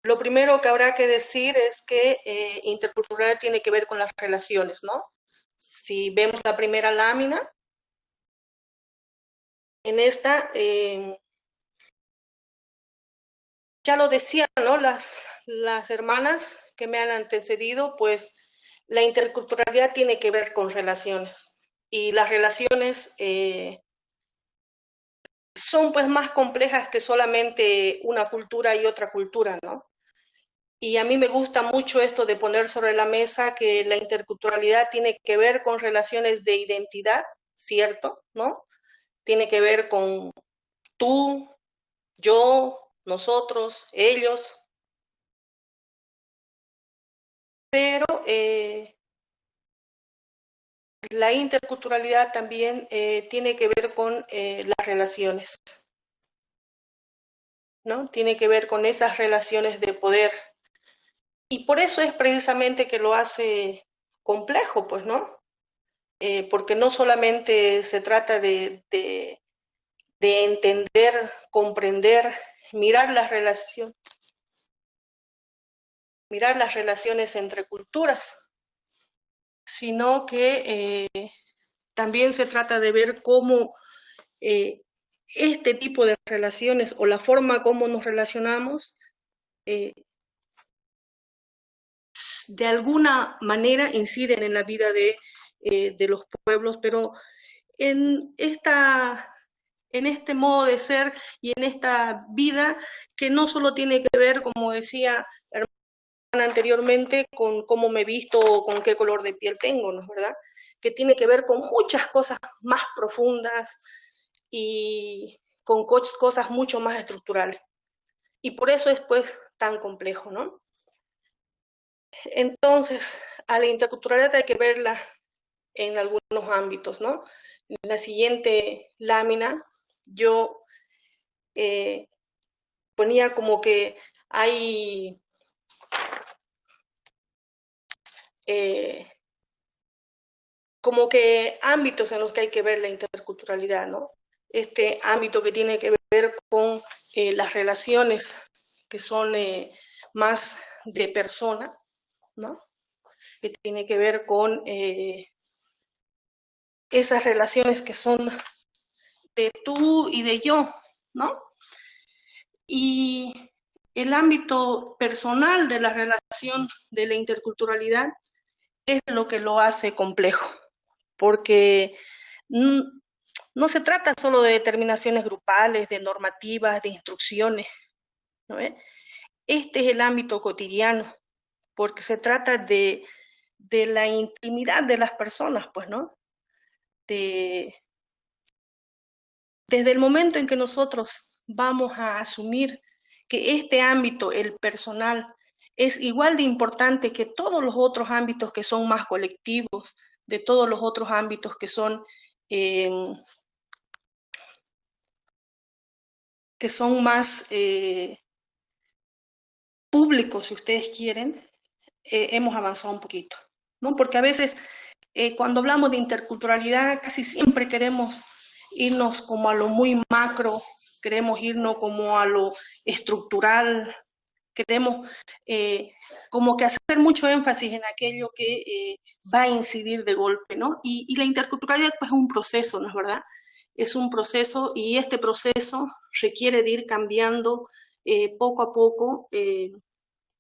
lo primero que habrá que decir es que intercultural tiene que ver con las relaciones, ¿no? Si vemos la primera lámina, en esta, ya lo decían, ¿no? Las hermanas que me han antecedido, pues la interculturalidad tiene que ver con relaciones. Y las relaciones son pues más complejas que solamente una cultura y otra cultura, ¿no? Y a mí me gusta mucho esto de poner sobre la mesa que la interculturalidad tiene que ver con relaciones de identidad, ¿cierto? ¿No? Tiene que ver con tú, yo, nosotros, ellos. Pero la interculturalidad también tiene que ver con las relaciones, ¿no? Tiene que ver con esas relaciones de poder. Y por eso es precisamente que lo hace complejo, pues, ¿no? Porque no solamente se trata de entender, comprender, mirar las relaciones entre culturas, sino que también se trata de ver cómo este tipo de relaciones o la forma como nos relacionamos de alguna manera inciden en la vida de los pueblos, pero en este modo de ser y en esta vida que no solo tiene que ver, como decía la hermana anteriormente, con cómo me visto o con qué color de piel tengo, ¿no es verdad? Que tiene que ver con muchas cosas más profundas y con cosas mucho más estructurales. Y por eso es pues tan complejo, ¿no? Entonces, a la interculturalidad hay que verla en algunos ámbitos, ¿no? En la siguiente lámina yo ponía como que hay como que ámbitos en los que hay que ver la interculturalidad, ¿no? Este ámbito que tiene que ver con las relaciones que son más de persona, ¿no? Que tiene que ver con esas relaciones que son de tú y de yo, ¿no? Y el ámbito personal de la relación de la interculturalidad es lo que lo hace complejo, porque no se trata solo de determinaciones grupales, de normativas, de instrucciones, ¿no? Este es el ámbito cotidiano, porque se trata de la intimidad de las personas, pues, ¿no? Desde el momento en que nosotros vamos a asumir que este ámbito, el personal, es igual de importante que todos los otros ámbitos que son más colectivos, de todos los otros ámbitos que son más públicos, si ustedes quieren, hemos avanzado un poquito, ¿no? Porque a veces cuando hablamos de interculturalidad casi siempre queremos irnos como a lo muy macro, queremos irnos como a lo estructural, queremos como que hacer mucho énfasis en aquello que va a incidir de golpe, ¿no? Y la interculturalidad pues es un proceso, ¿no es verdad? Es un proceso y este proceso requiere de ir cambiando poco a poco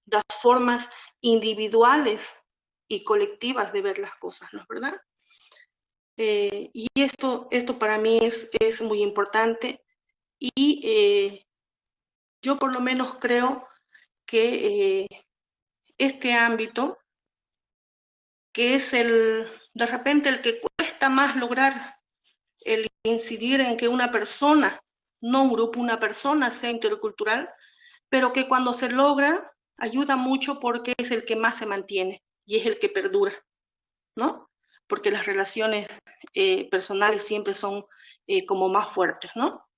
las formas individuales y colectivas de ver las cosas, ¿no es verdad? Y esto para mí es muy importante y yo por lo menos creo que este ámbito, que es de repente el que cuesta más lograr el incidir en que una persona, no un grupo, una persona sea intercultural, pero que cuando se logra ayuda mucho porque es el que más se mantiene y es el que perdura, ¿no? Porque las relaciones personales siempre son como más fuertes, ¿no?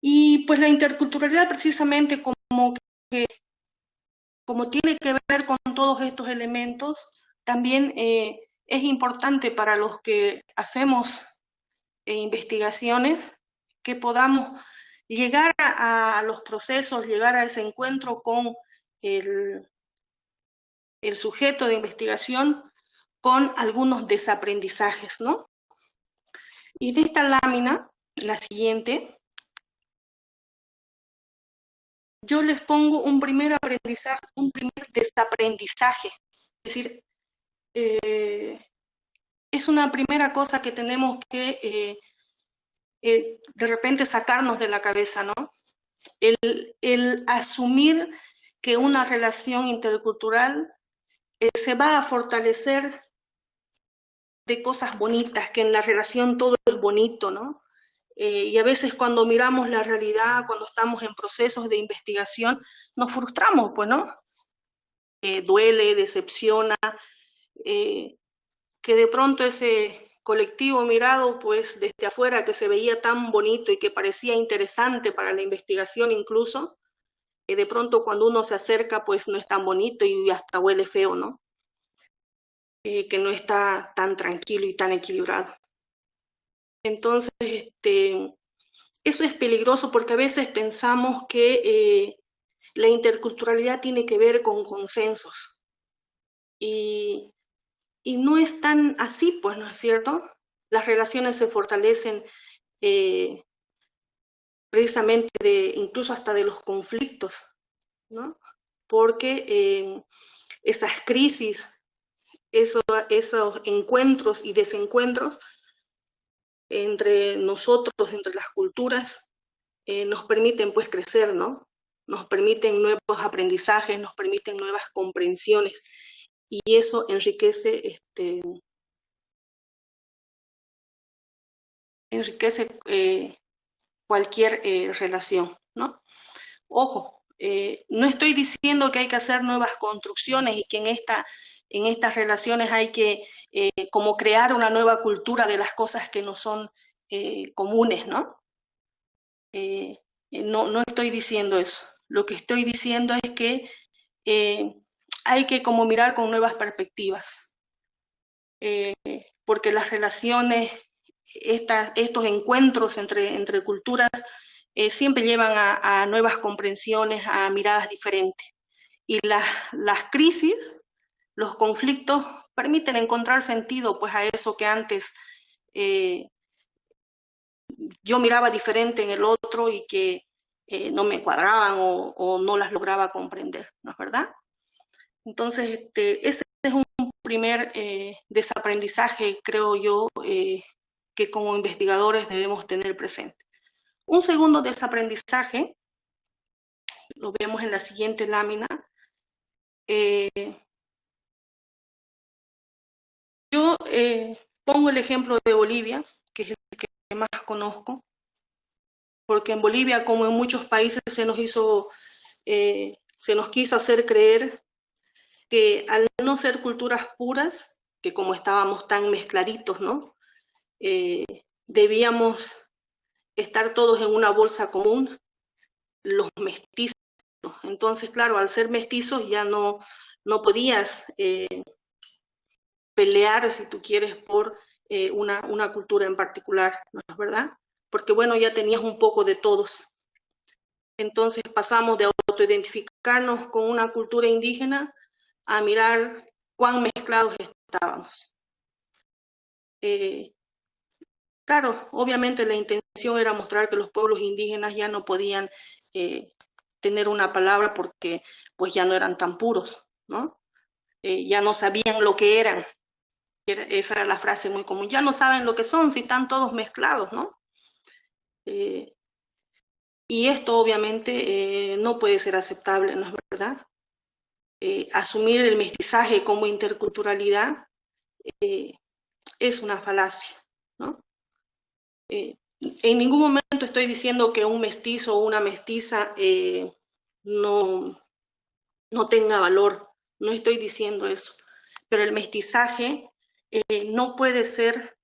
Y pues la interculturalidad precisamente como tiene que ver con todos estos elementos, también es importante para los que hacemos investigaciones que podamos llegar a los procesos, llegar a ese encuentro con el sujeto de investigación con algunos desaprendizajes, ¿no? Y en esta lámina, la siguiente, yo les pongo un primer aprendizaje, un primer desaprendizaje. Es decir, es una primera cosa que tenemos que de repente sacarnos de la cabeza, ¿no? El asumir que una relación intercultural se va a fortalecer de cosas bonitas, que en la relación todo es bonito, ¿no? Y a veces cuando miramos la realidad, cuando estamos en procesos de investigación, nos frustramos, pues, ¿no? Duele, decepciona, que de pronto ese colectivo mirado pues desde afuera, que se veía tan bonito y que parecía interesante para la investigación incluso, que de pronto cuando uno se acerca pues no es tan bonito y hasta huele feo, ¿no? Que no está tan tranquilo y tan equilibrado. Entonces, eso es peligroso porque a veces pensamos que la interculturalidad tiene que ver con consensos y no es tan así, pues, ¿no es cierto? Las relaciones se fortalecen precisamente incluso hasta de los conflictos, ¿no? Porque esas crisis, esos encuentros y desencuentros entre nosotros, entre las culturas, nos permiten pues crecer, ¿no? Nos permiten nuevos aprendizajes, nos permiten nuevas comprensiones y eso enriquece, cualquier relación, ¿no? Ojo, no estoy diciendo que hay que hacer nuevas construcciones y que en estas relaciones hay que como crear una nueva cultura de las cosas que no son comunes, ¿no? No estoy diciendo eso. Lo que estoy diciendo es que hay que como mirar con nuevas perspectivas, porque las relaciones, estos encuentros entre culturas siempre llevan a nuevas comprensiones, a miradas diferentes. Y las crisis, los conflictos, permiten encontrar sentido pues a eso que antes yo miraba diferente en el otro y que no me cuadraban o no las lograba comprender, ¿no es verdad? Entonces, ese es un primer desaprendizaje, creo yo, que como investigadores debemos tener presente. Un segundo desaprendizaje, lo vemos en la siguiente lámina. Yo pongo el ejemplo de Bolivia, que es el que más conozco, porque en Bolivia, como en muchos países, se nos quiso hacer creer que al no ser culturas puras, que como estábamos tan mezcladitos, ¿no? Debíamos estar todos en una bolsa común, los mestizos. Entonces, claro, al ser mestizos ya no podías pelear, si tú quieres, por una cultura en particular, ¿no es verdad? Porque, bueno, ya tenías un poco de todos. Entonces pasamos de autoidentificarnos con una cultura indígena a mirar cuán mezclados estábamos. Claro, obviamente la intención era mostrar que los pueblos indígenas ya no podían tener una palabra porque pues ya no eran tan puros, ¿no? Ya no sabían lo que eran. Esa era la frase muy común. Ya no saben lo que son si están todos mezclados, ¿no? Y esto obviamente no puede ser aceptable, ¿no es verdad? Asumir el mestizaje como interculturalidad es una falacia, ¿no? En ningún momento estoy diciendo que un mestizo o una mestiza no tenga valor, no estoy diciendo eso, pero el mestizaje no puede ser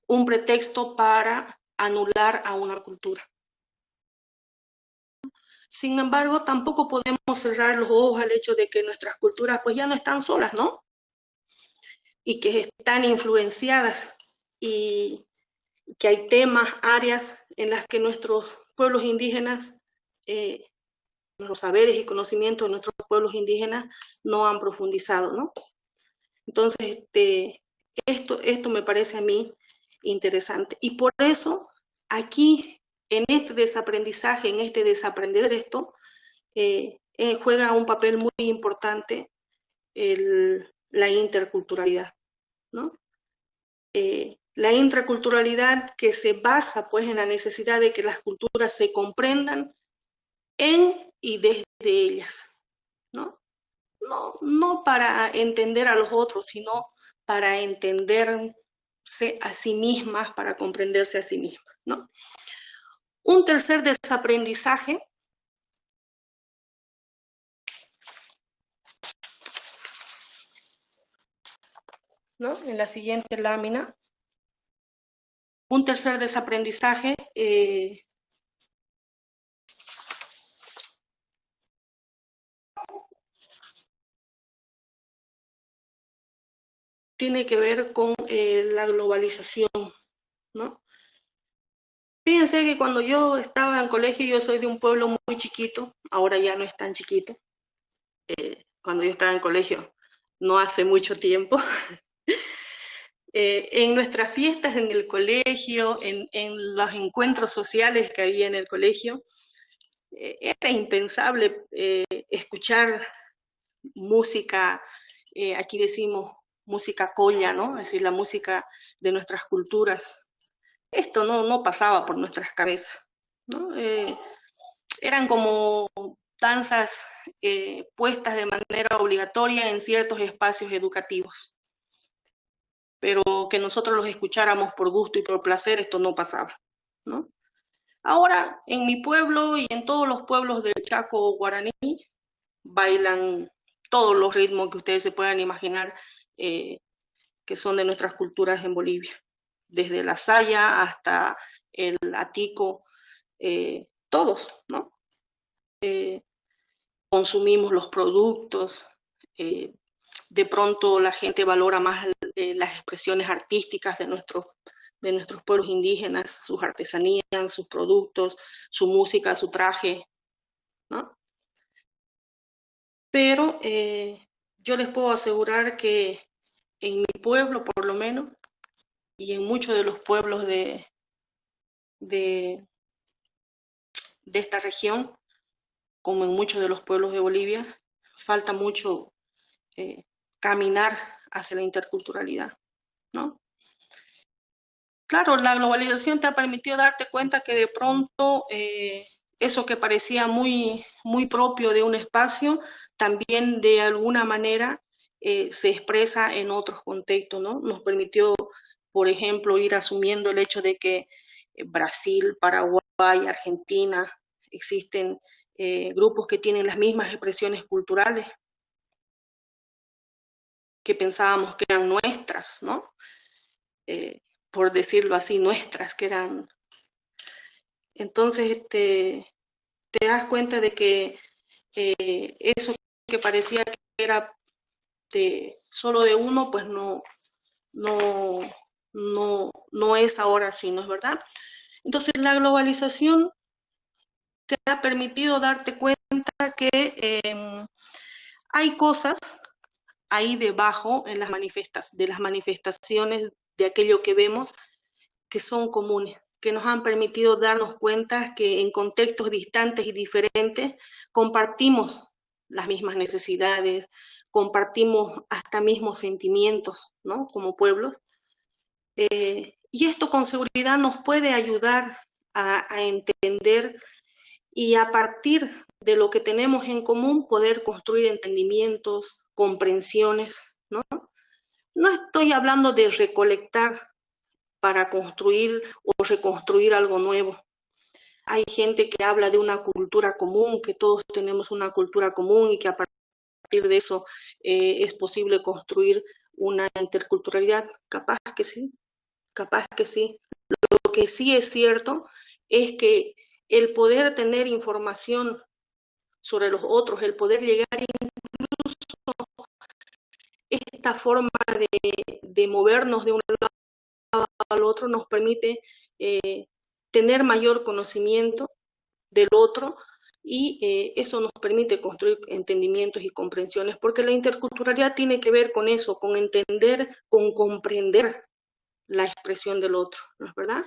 un pretexto para anular a una cultura. Sin embargo, tampoco podemos cerrar los ojos al hecho de que nuestras culturas pues ya no están solas, ¿no? Y que están influenciadas y que hay temas, áreas en las que nuestros pueblos indígenas, los saberes y conocimientos de nuestros pueblos indígenas no han profundizado, ¿no? Entonces, esto me parece a mí interesante. Y por eso, aquí, en este desaprendizaje, en este desaprender esto, juega un papel muy importante la interculturalidad, ¿no? La intraculturalidad que se basa pues en la necesidad de que las culturas se comprendan en y desde ellas, ¿no? No para entender a los otros, sino para entenderse a sí mismas, para comprenderse a sí mismas, ¿no? Un tercer desaprendizaje ¿no? En la siguiente lámina. Un tercer desaprendizaje tiene que ver con la globalización, ¿no? Fíjense que cuando yo estaba en colegio, yo soy de un pueblo muy chiquito, ahora ya no es tan chiquito. Cuando yo estaba en colegio, no hace mucho tiempo. En nuestras fiestas en el colegio, en los encuentros sociales que había en el colegio, era impensable escuchar música, aquí decimos música colla, ¿no? Es decir, la música de nuestras culturas. Esto no pasaba por nuestras cabezas, ¿no? Eran como danzas puestas de manera obligatoria en ciertos espacios educativos, pero que nosotros los escucháramos por gusto y por placer, esto no pasaba, ¿no? Ahora, en mi pueblo y en todos los pueblos del Chaco guaraní, bailan todos los ritmos que ustedes se puedan imaginar que son de nuestras culturas en Bolivia, desde la saya hasta el atico, todos, ¿no? Consumimos los productos, de pronto la gente valora más las expresiones artísticas de nuestros pueblos indígenas, sus artesanías, sus productos, su música, su traje, ¿no? Pero yo les puedo asegurar que en mi pueblo, por lo menos, y en muchos de los pueblos de esta región, como en muchos de los pueblos de Bolivia, falta mucho caminar hacia la interculturalidad, ¿no? Claro, la globalización te ha permitido darte cuenta que de pronto eso que parecía muy, muy propio de un espacio, también de alguna manera se expresa en otros contextos, ¿no? Nos permitió, por ejemplo, ir asumiendo el hecho de que Brasil, Paraguay, Argentina, existen grupos que tienen las mismas expresiones culturales que pensábamos que eran nuestras, ¿no? Por decirlo así, nuestras, que eran... Entonces te das cuenta de que eso que parecía que era solo de uno, pues no es ahora así, ¿no es verdad? Entonces la globalización te ha permitido darte cuenta que hay cosas ahí debajo en las manifestaciones de aquello que vemos que son comunes, que nos han permitido darnos cuenta que en contextos distantes y diferentes compartimos las mismas necesidades, compartimos hasta mismos sentimientos, ¿no? Como pueblos. Y esto con seguridad nos puede ayudar a entender y a partir de lo que tenemos en común poder construir entendimientos, comprensiones, ¿no? No estoy hablando de recolectar para construir o reconstruir algo nuevo. Hay gente que habla de una cultura común, que todos tenemos una cultura común y que a partir de eso es posible construir una interculturalidad. Capaz que sí, capaz que sí. Lo que sí es cierto es que el poder tener información sobre los otros, el poder llegar incluso a esta forma de movernos de un lado al otro nos permite tener mayor conocimiento del otro y eso nos permite construir entendimientos y comprensiones, porque la interculturalidad tiene que ver con eso, con entender, con comprender la expresión del otro, ¿no es verdad?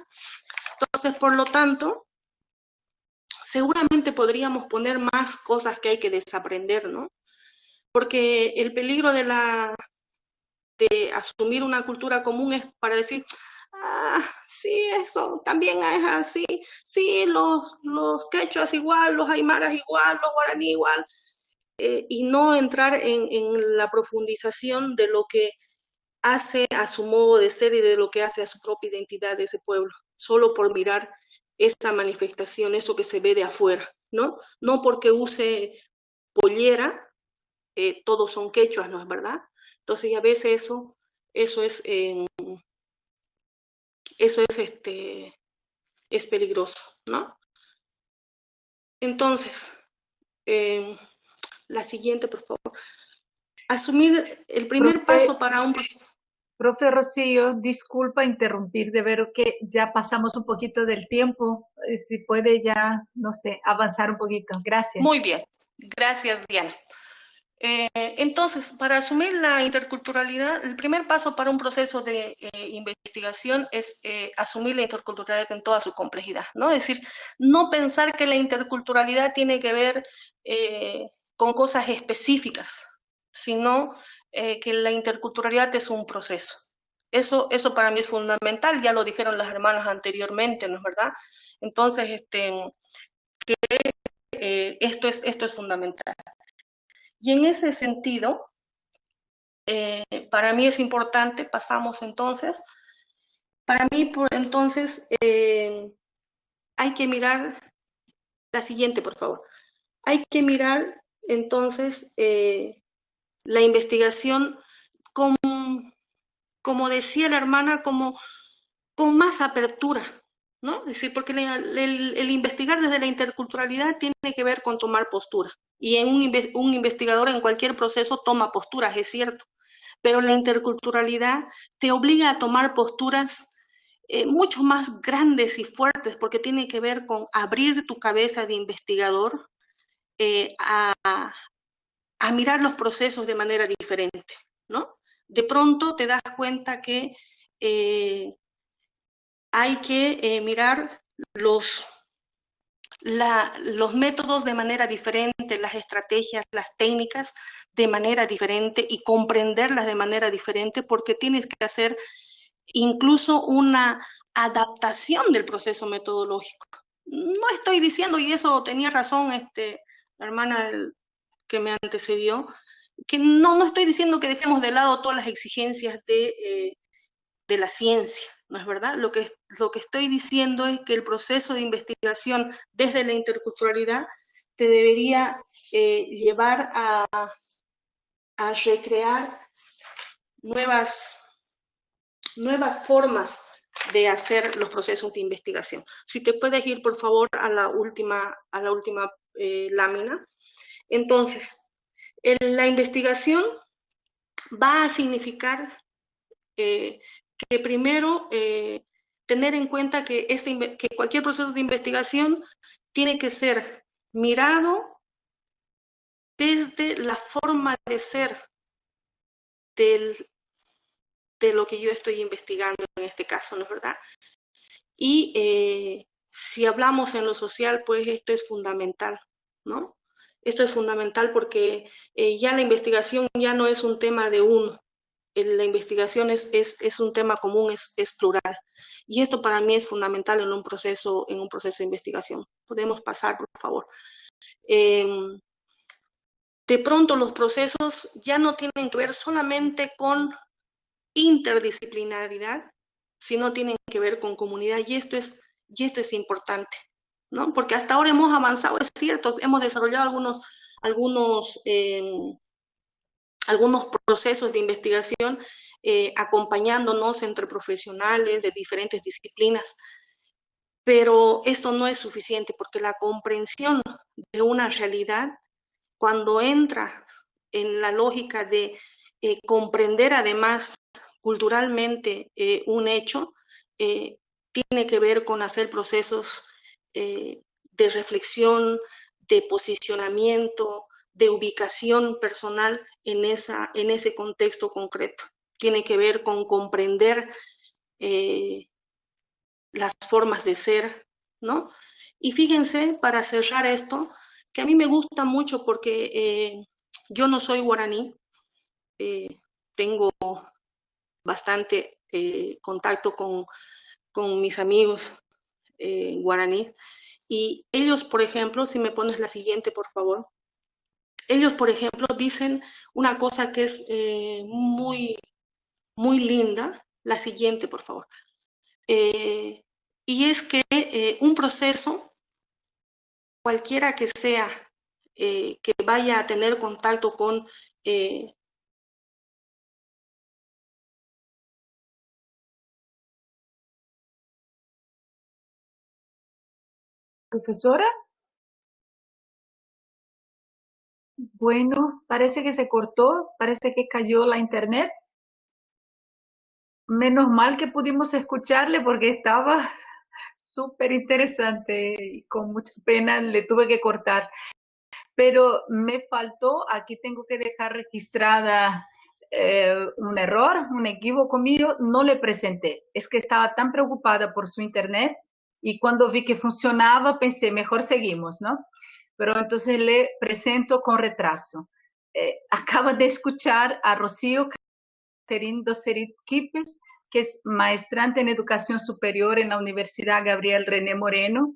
Entonces, por lo tanto, seguramente podríamos poner más cosas que hay que desaprender, ¿no? Porque el peligro de asumir una cultura común es para decir, sí, eso también es así, sí, los quechuas igual, los aymaras igual, los guaraní igual, y no entrar en la profundización de lo que hace a su modo de ser y de lo que hace a su propia identidad de ese pueblo, solo por mirar esa manifestación, eso que se ve de afuera, ¿no? No porque use pollera, todos son quechuas, ¿no es verdad? Entonces, a veces eso eso es, es peligroso, ¿no? Entonces, la siguiente, por favor. Asumir el primer paso para un proceso. Profe Rocío, disculpa interrumpir, de ver que ya pasamos un poquito del tiempo. Si puede ya, no sé, avanzar un poquito. Gracias. Muy bien, gracias, Diana. Entonces, para asumir la interculturalidad, el primer paso para un proceso de investigación es asumir la interculturalidad en toda su complejidad, ¿no? Es decir, no pensar que la interculturalidad tiene que ver con cosas específicas, sino que la interculturalidad es un proceso. Eso para mí es fundamental, ya lo dijeron las hermanas anteriormente, ¿no es verdad? Entonces, esto es fundamental. Y en ese sentido, para mí es importante, pasamos entonces, para mí entonces hay que mirar la siguiente, por favor. Hay que mirar entonces la investigación como decía la hermana, con más apertura, ¿no? Es decir, porque el investigar desde la interculturalidad tiene que ver con tomar postura. Y un investigador en cualquier proceso toma posturas, es cierto, pero la interculturalidad te obliga a tomar posturas mucho más grandes y fuertes, porque tiene que ver con abrir tu cabeza de investigador a mirar los procesos de manera diferente, ¿no? De pronto te das cuenta que hay que mirar los métodos de manera diferente, las estrategias, las técnicas de manera diferente y comprenderlas de manera diferente, porque tienes que hacer incluso una adaptación del proceso metodológico. No estoy diciendo, y eso tenía razón la hermana que me antecedió, que no estoy diciendo que dejemos de lado todas las exigencias de la ciencia, ¿no es verdad? Lo que estoy diciendo es que el proceso de investigación desde la interculturalidad te debería llevar a recrear nuevas formas de hacer los procesos de investigación. Si te puedes ir, por favor, a la última lámina. Entonces, la investigación va a significar que primero tener en cuenta que cualquier proceso de investigación tiene que ser mirado desde la forma de ser de lo que yo estoy investigando en este caso, ¿no es verdad? Y si hablamos en lo social, pues esto es fundamental, ¿no? Esto es fundamental porque ya la investigación ya no es un tema de uno, la investigación es un tema común, es plural. Y esto para mí es fundamental en un proceso de investigación. Podemos pasar, por favor. De pronto los procesos ya no tienen que ver solamente con interdisciplinaridad, sino tienen que ver con comunidad, y esto es importante, ¿no? Porque hasta ahora hemos avanzado, es cierto, hemos desarrollado algunos procesos de investigación acompañándonos entre profesionales de diferentes disciplinas, pero esto no es suficiente porque la comprensión de una realidad, cuando entra en la lógica de comprender además culturalmente un hecho, tiene que ver con hacer procesos de reflexión, de posicionamiento, de ubicación personal en ese contexto concreto. Tiene que ver con comprender las formas de ser, ¿no? Y fíjense, para cerrar esto, que a mí me gusta mucho porque yo no soy guaraní, tengo bastante contacto con mis amigos guaraníes, y ellos, por ejemplo, si me pones la siguiente, por favor, ellos, por ejemplo, dicen una cosa que es muy, muy linda, la siguiente, por favor, y es que un proceso, cualquiera que sea, que vaya a tener contacto con Profesora. Bueno, parece que se cortó, parece que cayó la internet. Menos mal que pudimos escucharle porque estaba súper interesante y con mucha pena le tuve que cortar. Pero me faltó, aquí tengo que dejar registrada un error, un equívoco mío, no le presenté. Es que estaba tan preocupada por su internet y cuando vi que funcionaba pensé, mejor seguimos, ¿no? Pero entonces le presento con retraso. Acaba de escuchar a Rocío Caterín Docerit Quipes, que es maestrante en educación superior en la Universidad Gabriel René Moreno,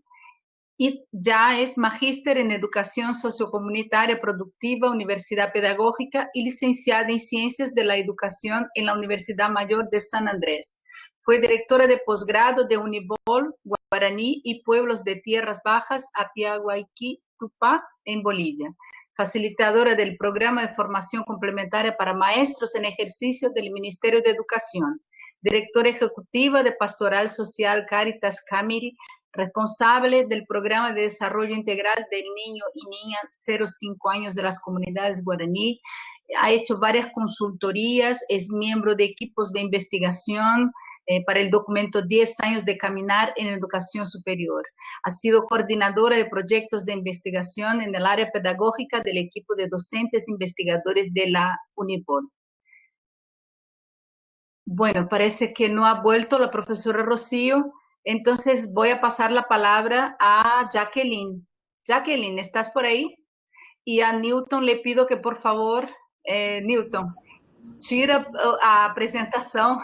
y ya es magíster en Educación Sociocomunitaria Productiva, Universidad Pedagógica y licenciada en Ciencias de la Educación en la Universidad Mayor de San Andrés. Fue directora de posgrado de Unibol, Guaraní y Pueblos de Tierras Bajas, Apiaguayquí, Tupá, en Bolivia. Facilitadora del programa de formación complementaria para maestros en ejercicio del Ministerio de Educación. Directora ejecutiva de Pastoral Social Caritas Camiri, responsable del Programa de Desarrollo Integral del Niño y Niña 0-5 años de las comunidades guaraní, ha hecho varias consultorías, es miembro de equipos de investigación para el documento 10 años de caminar en educación superior. Ha sido coordinadora de proyectos de investigación en el área pedagógica del equipo de docentes investigadores de la Unipol. Bueno, parece que no ha vuelto la profesora Rocío. Entonces voy a pasar la palabra a Jacqueline. Jacqueline, ¿estás por ahí? Y a Newton le pido que por favor, Newton, tira a apresentação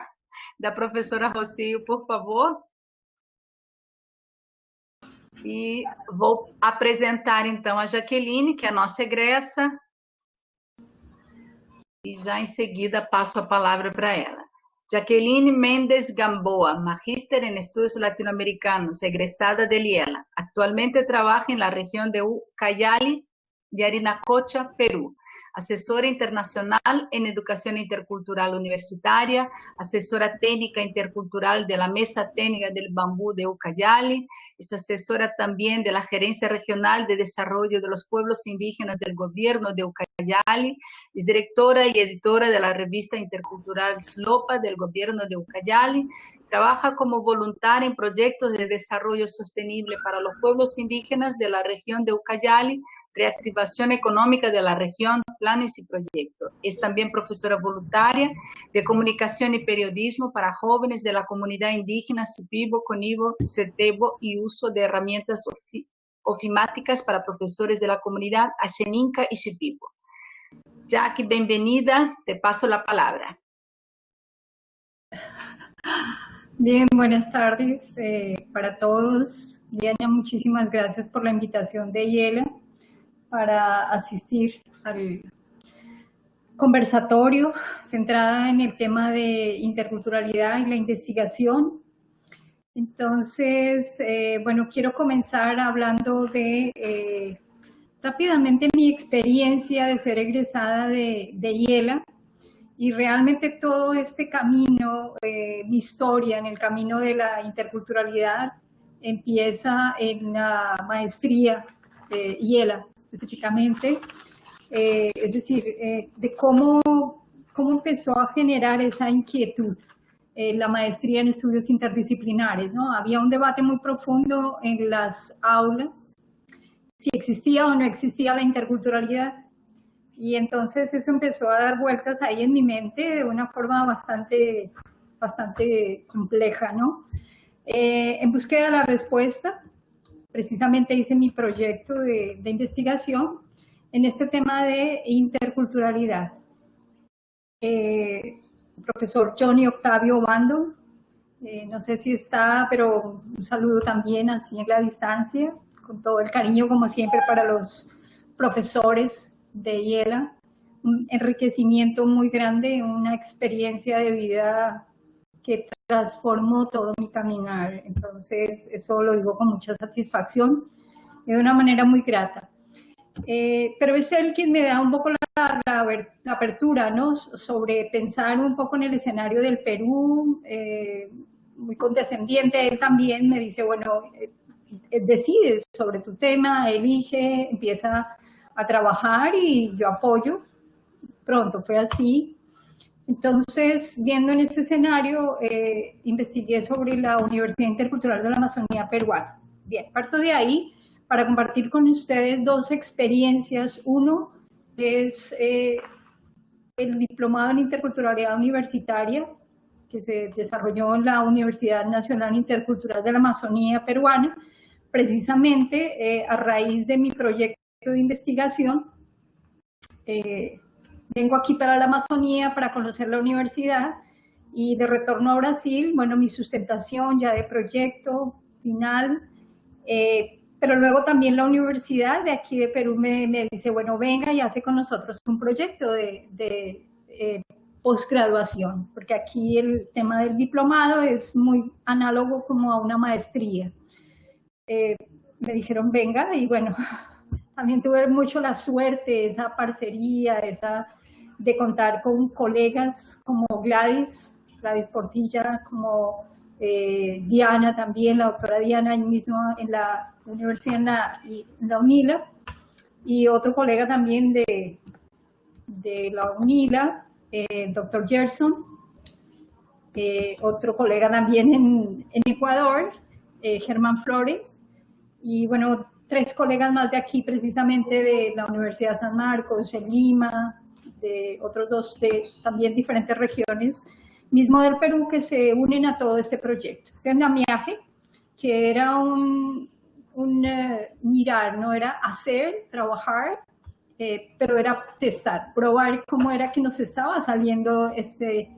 da professora Rocío, por favor. E vou apresentar então a Jaqueline, que é a nossa egressa, e já em seguida passo a palavra para ela. Jacqueline Méndez Gamboa, magíster en estudios latinoamericanos, egresada de Liela. Actualmente trabaja en la región de Ucayali, Yarinacocha, Perú. Asesora internacional en educación intercultural universitaria, asesora técnica intercultural de la Mesa Técnica del Bambú de Ucayali, es asesora también de la Gerencia Regional de Desarrollo de los Pueblos Indígenas del Gobierno de Ucayali, es directora y editora de la revista intercultural SLOPA del Gobierno de Ucayali, trabaja como voluntaria en proyectos de desarrollo sostenible para los pueblos indígenas de la región de Ucayali, reactivación económica de la región, planes y proyectos. Es también profesora voluntaria de comunicación y periodismo para jóvenes de la comunidad indígena Sipibo, Conibo, Setebo y uso de herramientas ofimáticas para profesores de la comunidad Axeninca y Sipibo. Jackie, bienvenida, te paso la palabra. Bien, buenas tardes para todos. Diana, muchísimas gracias por la invitación de Yela para asistir al conversatorio centrada en el tema de interculturalidad y la investigación. Entonces, bueno, quiero comenzar hablando de rápidamente mi experiencia de ser egresada de Yela y realmente todo este camino, mi historia en el camino de la interculturalidad empieza en la maestría de Yela específicamente, es decir, de cómo empezó a generar esa inquietud la maestría en estudios interdisciplinares, ¿no? Había un debate muy profundo en las aulas, si existía o no existía la interculturalidad, y entonces eso empezó a dar vueltas ahí en mi mente de una forma bastante compleja, ¿no? En búsqueda de la respuesta, precisamente hice mi proyecto de investigación en este tema de interculturalidad. El profesor Johnny Octavio Bando, no sé si está, pero un saludo también así en la distancia, con todo el cariño como siempre para los profesores de Yela, un enriquecimiento muy grande, una experiencia de vida que transformó todo mi caminar. Entonces, eso lo digo con mucha satisfacción, de una manera muy grata. Pero es él quien me da un poco la apertura, ¿no? Sobre pensar un poco en el escenario del Perú, muy condescendiente. Él también me dice, bueno, decides sobre tu tema, elige, empieza a trabajar y yo apoyo. Pronto fue así. Entonces, viendo en ese escenario, investigué sobre la Universidad Intercultural de la Amazonía Peruana. Bien, parto de ahí para compartir con ustedes dos experiencias. Uno es el diplomado en interculturalidad universitaria que se desarrolló en la Universidad Nacional Intercultural de la Amazonía Peruana, precisamente a raíz de mi proyecto de investigación. Vengo aquí para la Amazonía para conocer la universidad y de retorno a Brasil, bueno, mi sustentación ya de proyecto final, pero luego también la universidad de aquí de Perú me dice, bueno, venga y hace con nosotros un proyecto de posgraduación, porque aquí el tema del diplomado es muy análogo como a una maestría. Me dijeron, venga, y bueno, también tuve mucho la suerte, esa parcería, de contar con colegas como Gladys Portilla, como Diana también, la doctora Diana, ahí mismo en la universidad, en la UNILA, y otro colega también de la UNILA, doctor Gerson, otro colega también en Ecuador, Germán Flores, y bueno, 3 colegas más de aquí, precisamente de la Universidad San Marcos, en Lima, de otros 2 de también diferentes regiones, mismo del Perú, que se unen a todo este proyecto. Este andamiaje, que era un mirar, no era hacer, trabajar, pero era testar, probar cómo era que nos estaba saliendo este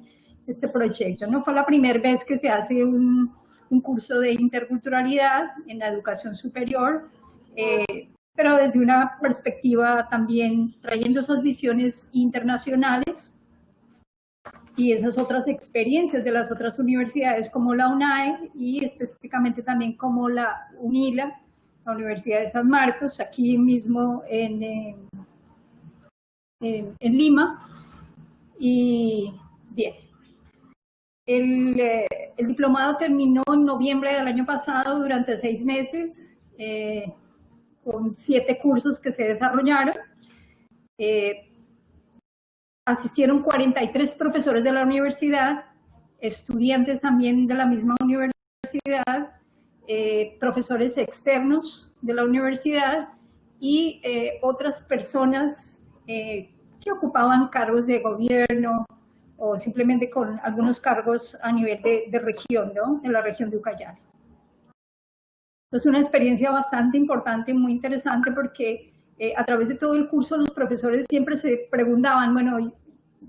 proyecto. No fue la primera vez que se hace un curso de interculturalidad en la educación superior, pero desde una perspectiva también trayendo esas visiones internacionales y esas otras experiencias de las otras universidades como la UNAE y específicamente también como la UNILA, la Universidad de San Marcos, aquí mismo en Lima. Y bien, el diplomado terminó en noviembre del año pasado durante 6 meses, con 7 cursos que se desarrollaron. Asistieron 43 profesores de la universidad, estudiantes también de la misma universidad, profesores externos de la universidad y otras personas que ocupaban cargos de gobierno o simplemente con algunos cargos a nivel de región, ¿no? De la región de Ucayali. Entonces, una experiencia bastante importante, muy interesante, porque a través de todo el curso los profesores siempre se preguntaban, bueno,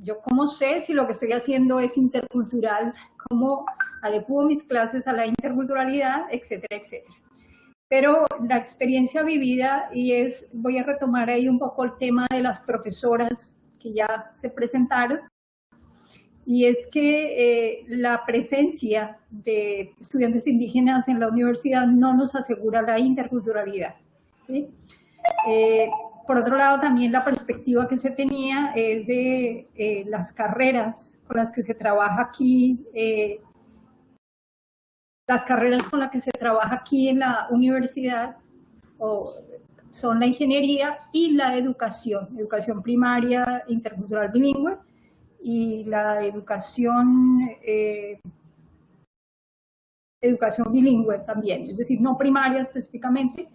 ¿yo cómo sé si lo que estoy haciendo es intercultural? ¿Cómo adecuo mis clases a la interculturalidad? Etcétera, etcétera. Pero la experiencia vivida, voy a retomar ahí un poco el tema de las profesoras que ya se presentaron, y es que la presencia de estudiantes indígenas en la universidad no nos asegura la interculturalidad, ¿sí? Por otro lado, también la perspectiva que se tenía es de las carreras con las que se trabaja aquí, las carreras con las que se trabaja aquí en la universidad son la ingeniería y la educación primaria intercultural bilingüe, y la educación bilingüe también, es decir, no primaria específicamente.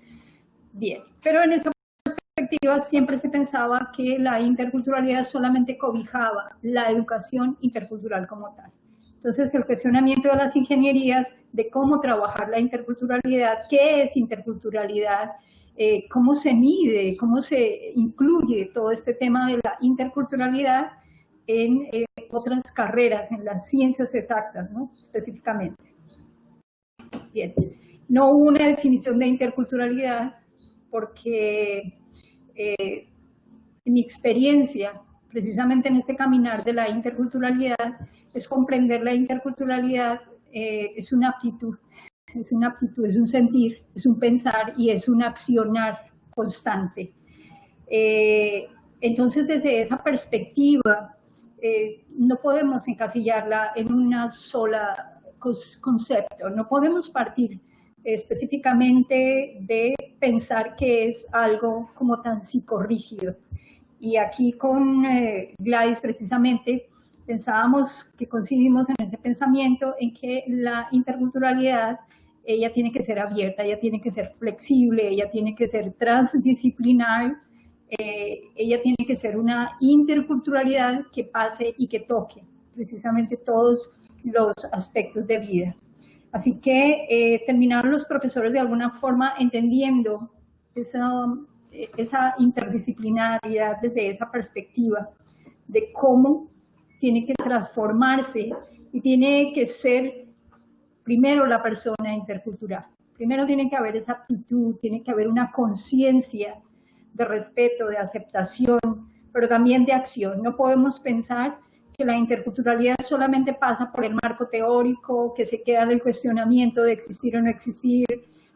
Bien, pero en esa perspectiva siempre se pensaba que la interculturalidad solamente cobijaba la educación intercultural como tal. Entonces, el cuestionamiento de las ingenierías de cómo trabajar la interculturalidad, qué es interculturalidad, cómo se mide, cómo se incluye todo este tema de la interculturalidad en otras carreras, en las ciencias exactas, ¿no? Específicamente. Bien, no hubo una definición de interculturalidad porque en mi experiencia, precisamente en este caminar de la interculturalidad, es comprender la interculturalidad, es una aptitud, es un sentir, es un pensar y es un accionar constante. Entonces, desde esa perspectiva, no podemos encasillarla en una sola concepto, no podemos partir específicamente de pensar que es algo como tan psicorrígido. Y aquí con Gladys precisamente pensábamos que coincidimos en ese pensamiento en que la interculturalidad, ella tiene que ser abierta, ella tiene que ser flexible, ella tiene que ser transdisciplinar, ella tiene que ser una interculturalidad que pase y que toque precisamente todos los aspectos de vida. Así que terminaron los profesores de alguna forma entendiendo esa interdisciplinariedad desde esa perspectiva de cómo tiene que transformarse y tiene que ser primero la persona intercultural. Primero tiene que haber esa aptitud, tiene que haber una conciencia de respeto, de aceptación, pero también de acción. No podemos pensar que la interculturalidad solamente pasa por el marco teórico, que se queda en el cuestionamiento de existir o no existir,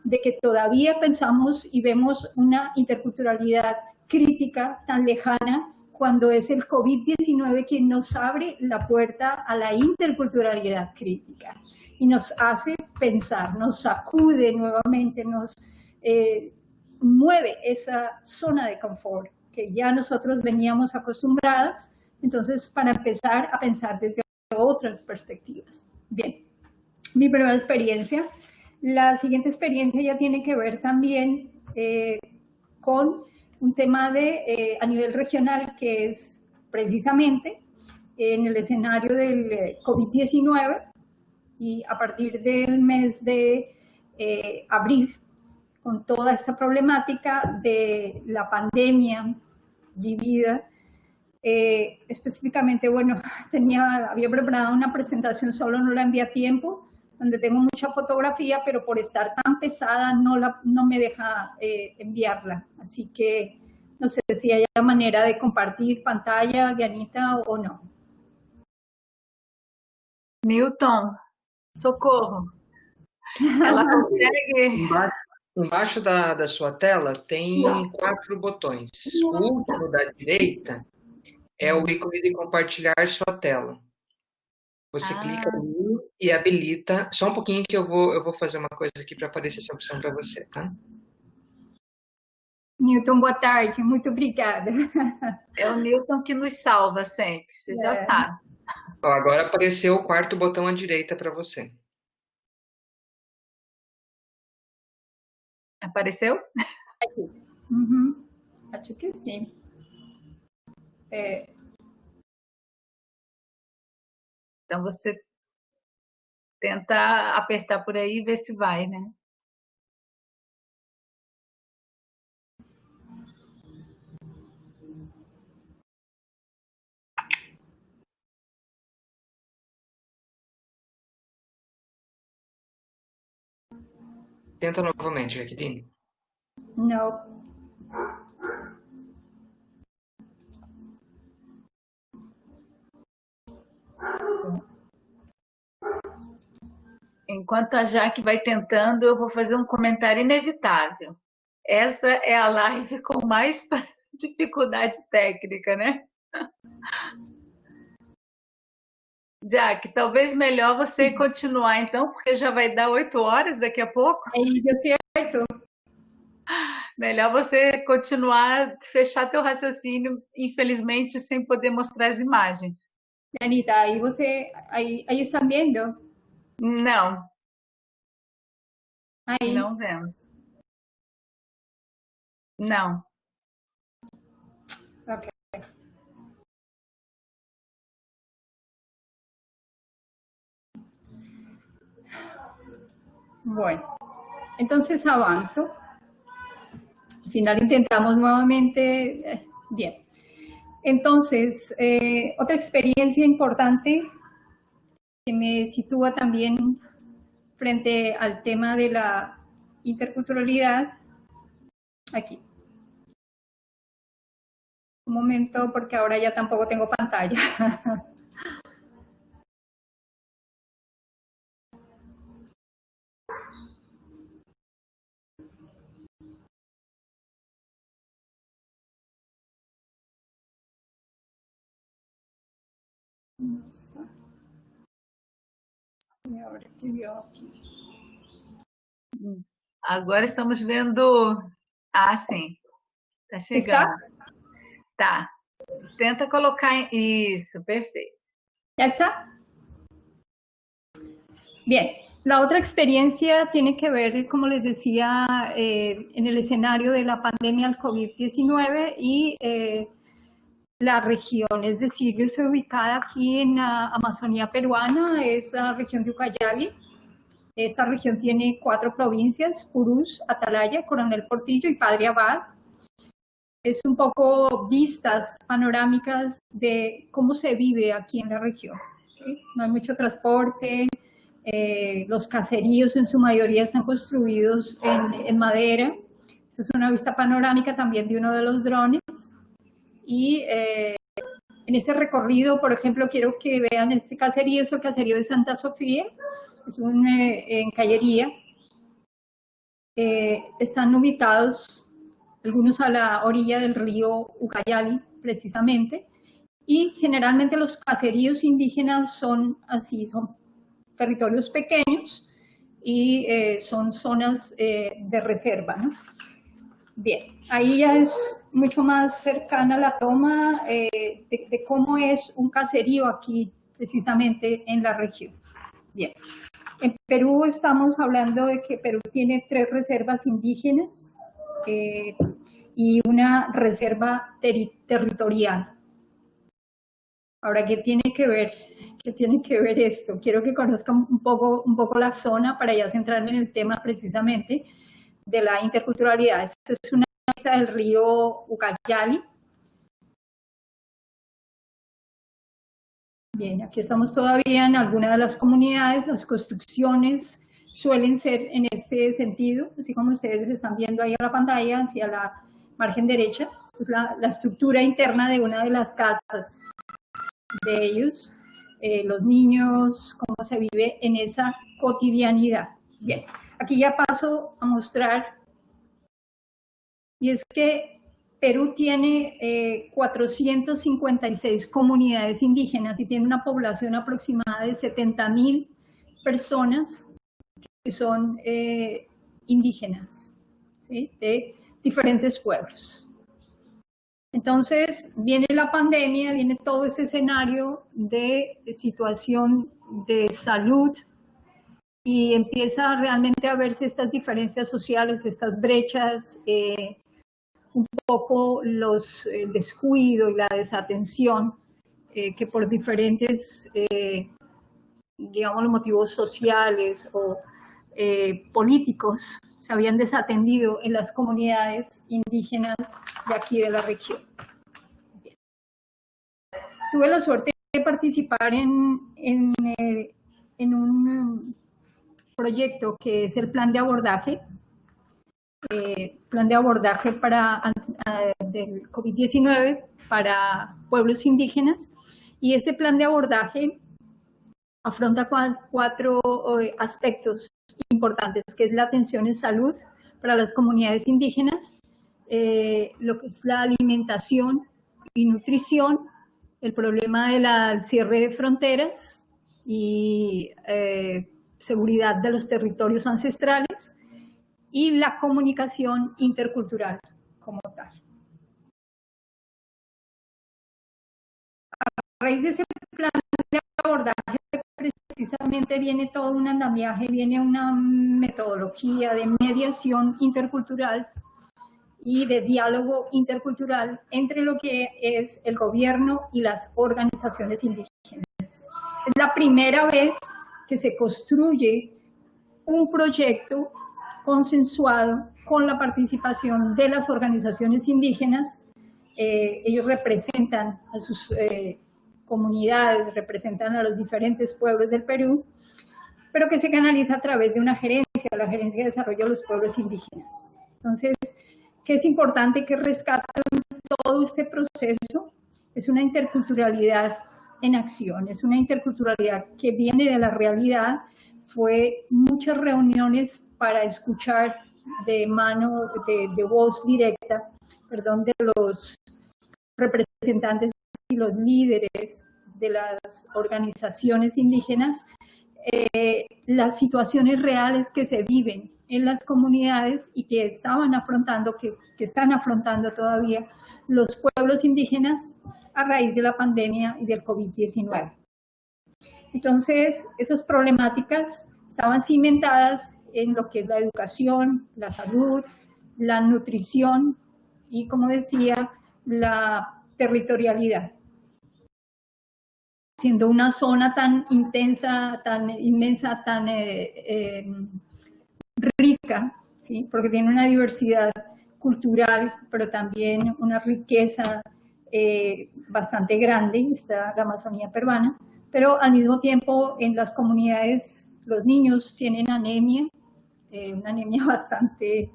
de que todavía pensamos y vemos una interculturalidad crítica tan lejana cuando es el COVID-19 quien nos abre la puerta a la interculturalidad crítica y nos hace pensar, nos sacude nuevamente, nos mueve esa zona de confort que ya nosotros veníamos acostumbrados. Entonces, para empezar a pensar desde otras perspectivas. Bien, mi primera experiencia. La siguiente experiencia ya tiene que ver también con un tema a nivel regional, que es precisamente en el escenario del COVID-19 y a partir del mes de abril, con toda esta problemática de la pandemia vivida. Específicamente, bueno, había preparado una presentación, solo no la envié a tiempo, donde tengo mucha fotografía, pero por estar tan pesada no me deja enviarla. Así que no sé si hay manera de compartir pantalla, Dianita, o no. Newton, socorro. Ela consegue... Embaixo da sua tela tem 4 botões. O último da direita é o ícone de compartilhar sua tela. Você clica ali e habilita. Só um pouquinho que eu vou fazer uma coisa aqui para aparecer essa opção para você, tá? Newton, boa tarde. Muito obrigada. É o Newton que nos salva sempre, você já sabe. Ó, agora apareceu o 4º botão à direita para você. Apareceu? Uhum. Acho que sim. Então você tenta apertar por aí e ver se vai, né? Tenta novamente, Jaqueline. Não. Enquanto a Jaque vai tentando, eu vou fazer um comentário inevitável. Essa é a live com mais dificuldade técnica, né? Jaque, talvez melhor você continuar então, porque já vai dar 8 horas daqui a pouco. Aí deu certo. Melhor você continuar, fechar teu raciocínio, infelizmente, sem poder mostrar as imagens. Anita, aí estão vendo? Não. Aí. Não vemos. Não. Ok. Bueno, entonces avanzo. Al final intentamos nuevamente. Bien. Entonces, otra experiencia importante que me sitúa también frente al tema de la interculturalidad. Aquí. Un momento, porque ahora ya tampoco tengo pantalla. Nossa. Senhora, que viu aqui. Agora estamos vendo... Ah, sim. Tá chegando. Tá. Tenta colocar... Isso, perfecto. ¿Ya está? Bien. La otra experiencia tiene que ver, como les decía, en el escenario de la pandemia del COVID-19 y la región. Es decir, yo estoy ubicada aquí en la Amazonía peruana, es la región de Ucayali. Esta región tiene 4 provincias: Purús, Atalaya, Coronel Portillo y Padre Abad. Es un poco vistas panorámicas de cómo se vive aquí en la región, ¿sí? No hay mucho transporte, los caseríos en su mayoría están construidos en madera. Esta es una vista panorámica también de uno de los drones. Y en este recorrido, por ejemplo, quiero que vean este caserío, es el caserío de Santa Sofía, es en Callería. Están ubicados algunos a la orilla del río Ucayali, precisamente, y generalmente los caseríos indígenas son así, son territorios pequeños y son zonas de reserva, ¿no? Bien, ahí ya es mucho más cercana la toma de cómo es un caserío aquí, precisamente en la región. Bien, en Perú estamos hablando de que Perú tiene 3 reservas indígenas y una reserva territorial. Ahora, ¿qué tiene que ver? ¿Qué tiene que ver esto? Quiero que conozcan un poco la zona para ya centrarme en el tema precisamente de la interculturalidad. Esta es una vista del río Ucayali. Bien, aquí estamos todavía en alguna de las comunidades. Las construcciones suelen ser en este sentido, así como ustedes están viendo ahí en la pantalla, hacia la margen derecha. Esta es la estructura interna de una de las casas de ellos. Los niños, cómo se vive en esa cotidianidad. Bien, aquí ya paso a mostrar, y es que Perú tiene 456 comunidades indígenas y tiene una población aproximada de 70.000 personas que son indígenas, ¿sí? De diferentes pueblos. Entonces, viene la pandemia, viene todo ese escenario de situación de salud y empieza realmente a verse estas diferencias sociales, estas brechas, un poco los descuido y la desatención que por diferentes, digamos, motivos sociales o políticos se habían desatendido en las comunidades indígenas de aquí de la región. Bien. Tuve la suerte de participar en un proyecto que es el plan de abordaje del COVID-19 para pueblos indígenas, y este plan de abordaje afronta 4 aspectos importantes, que es la atención en salud para las comunidades indígenas, lo que es la alimentación y nutrición, el problema del cierre de fronteras y seguridad de los territorios ancestrales, y la comunicación intercultural como tal. A raíz de ese plan de abordaje, precisamente viene todo un andamiaje, viene una metodología de mediación intercultural y de diálogo intercultural entre lo que es el gobierno y las organizaciones indígenas. Es la primera vez que se construye un proyecto consensuado con la participación de las organizaciones indígenas. Ellos representan a sus comunidades, representan a los diferentes pueblos del Perú, pero que se canaliza a través de una gerencia, la Gerencia de Desarrollo de los Pueblos Indígenas. Entonces, ¿qué es importante que rescaten todo este proceso? Es una interculturalidad en acción, es una interculturalidad que viene de la realidad. Fue muchas reuniones para escuchar de voz directa, de los representantes y los líderes de las organizaciones indígenas, las situaciones reales que se viven en las comunidades y que estaban afrontando, que están afrontando todavía los pueblos indígenas a raíz de la pandemia y del COVID-19. Entonces, esas problemáticas estaban cimentadas en lo que es la educación, la salud, la nutrición y, como decía, la territorialidad. Siendo una zona tan intensa, tan inmensa, tan rica, ¿sí? Porque tiene una diversidad cultural, pero también una riqueza bastante grande, está la Amazonía peruana, pero al mismo tiempo en las comunidades los niños tienen anemia, una anemia bastante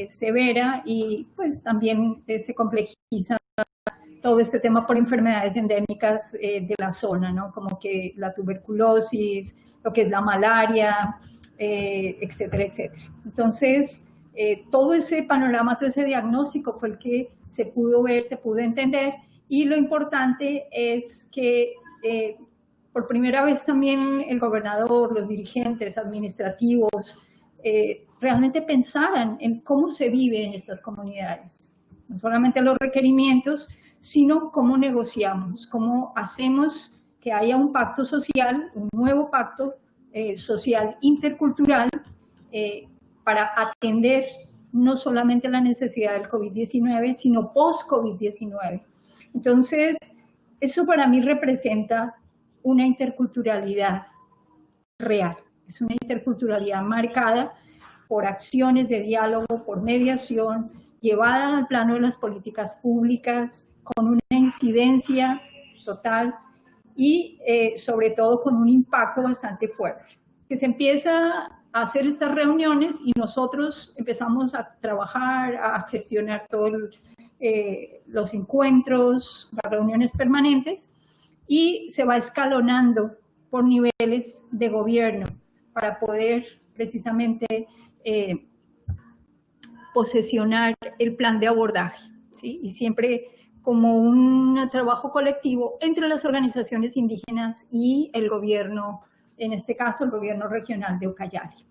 severa y pues también se complejiza todo este tema por enfermedades endémicas de la zona, ¿no? Como que la tuberculosis, lo que es la malaria, etcétera, etcétera. Entonces, todo ese panorama, todo ese diagnóstico fue el que se pudo ver, se pudo entender, y lo importante es que por primera vez también el gobernador, los dirigentes administrativos, realmente pensaran en cómo se vive en estas comunidades. No solamente los requerimientos, sino cómo negociamos, cómo hacemos que haya un pacto social, un nuevo pacto social intercultural para atender no solamente la necesidad del COVID-19, sino post-COVID-19. Entonces, eso para mí representa una interculturalidad real. Es una interculturalidad marcada por acciones de diálogo, por mediación, llevada al plano de las políticas públicas, con una incidencia total y sobre todo con un impacto bastante fuerte. Que se empieza a hacer estas reuniones y nosotros empezamos a trabajar, a gestionar todos los encuentros, las reuniones permanentes, y se va escalonando por niveles de gobierno para poder precisamente posesionar el plan de abordaje, ¿sí? Y siempre como un trabajo colectivo entre las organizaciones indígenas y el gobierno, en este caso el gobierno regional de Ucayali.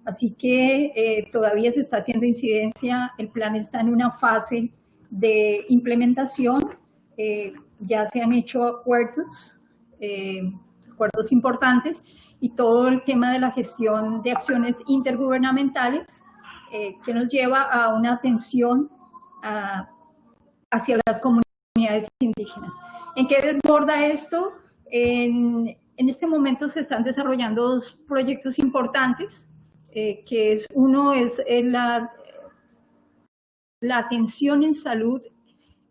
Así que todavía se está haciendo incidencia, el plan está en una fase de implementación, ya se han hecho acuerdos importantes, y todo el tema de la gestión de acciones intergubernamentales que nos lleva a una atención hacia las comunidades indígenas. ¿En qué desborda esto? En este momento se están desarrollando dos proyectos importantes, que es uno es la atención en salud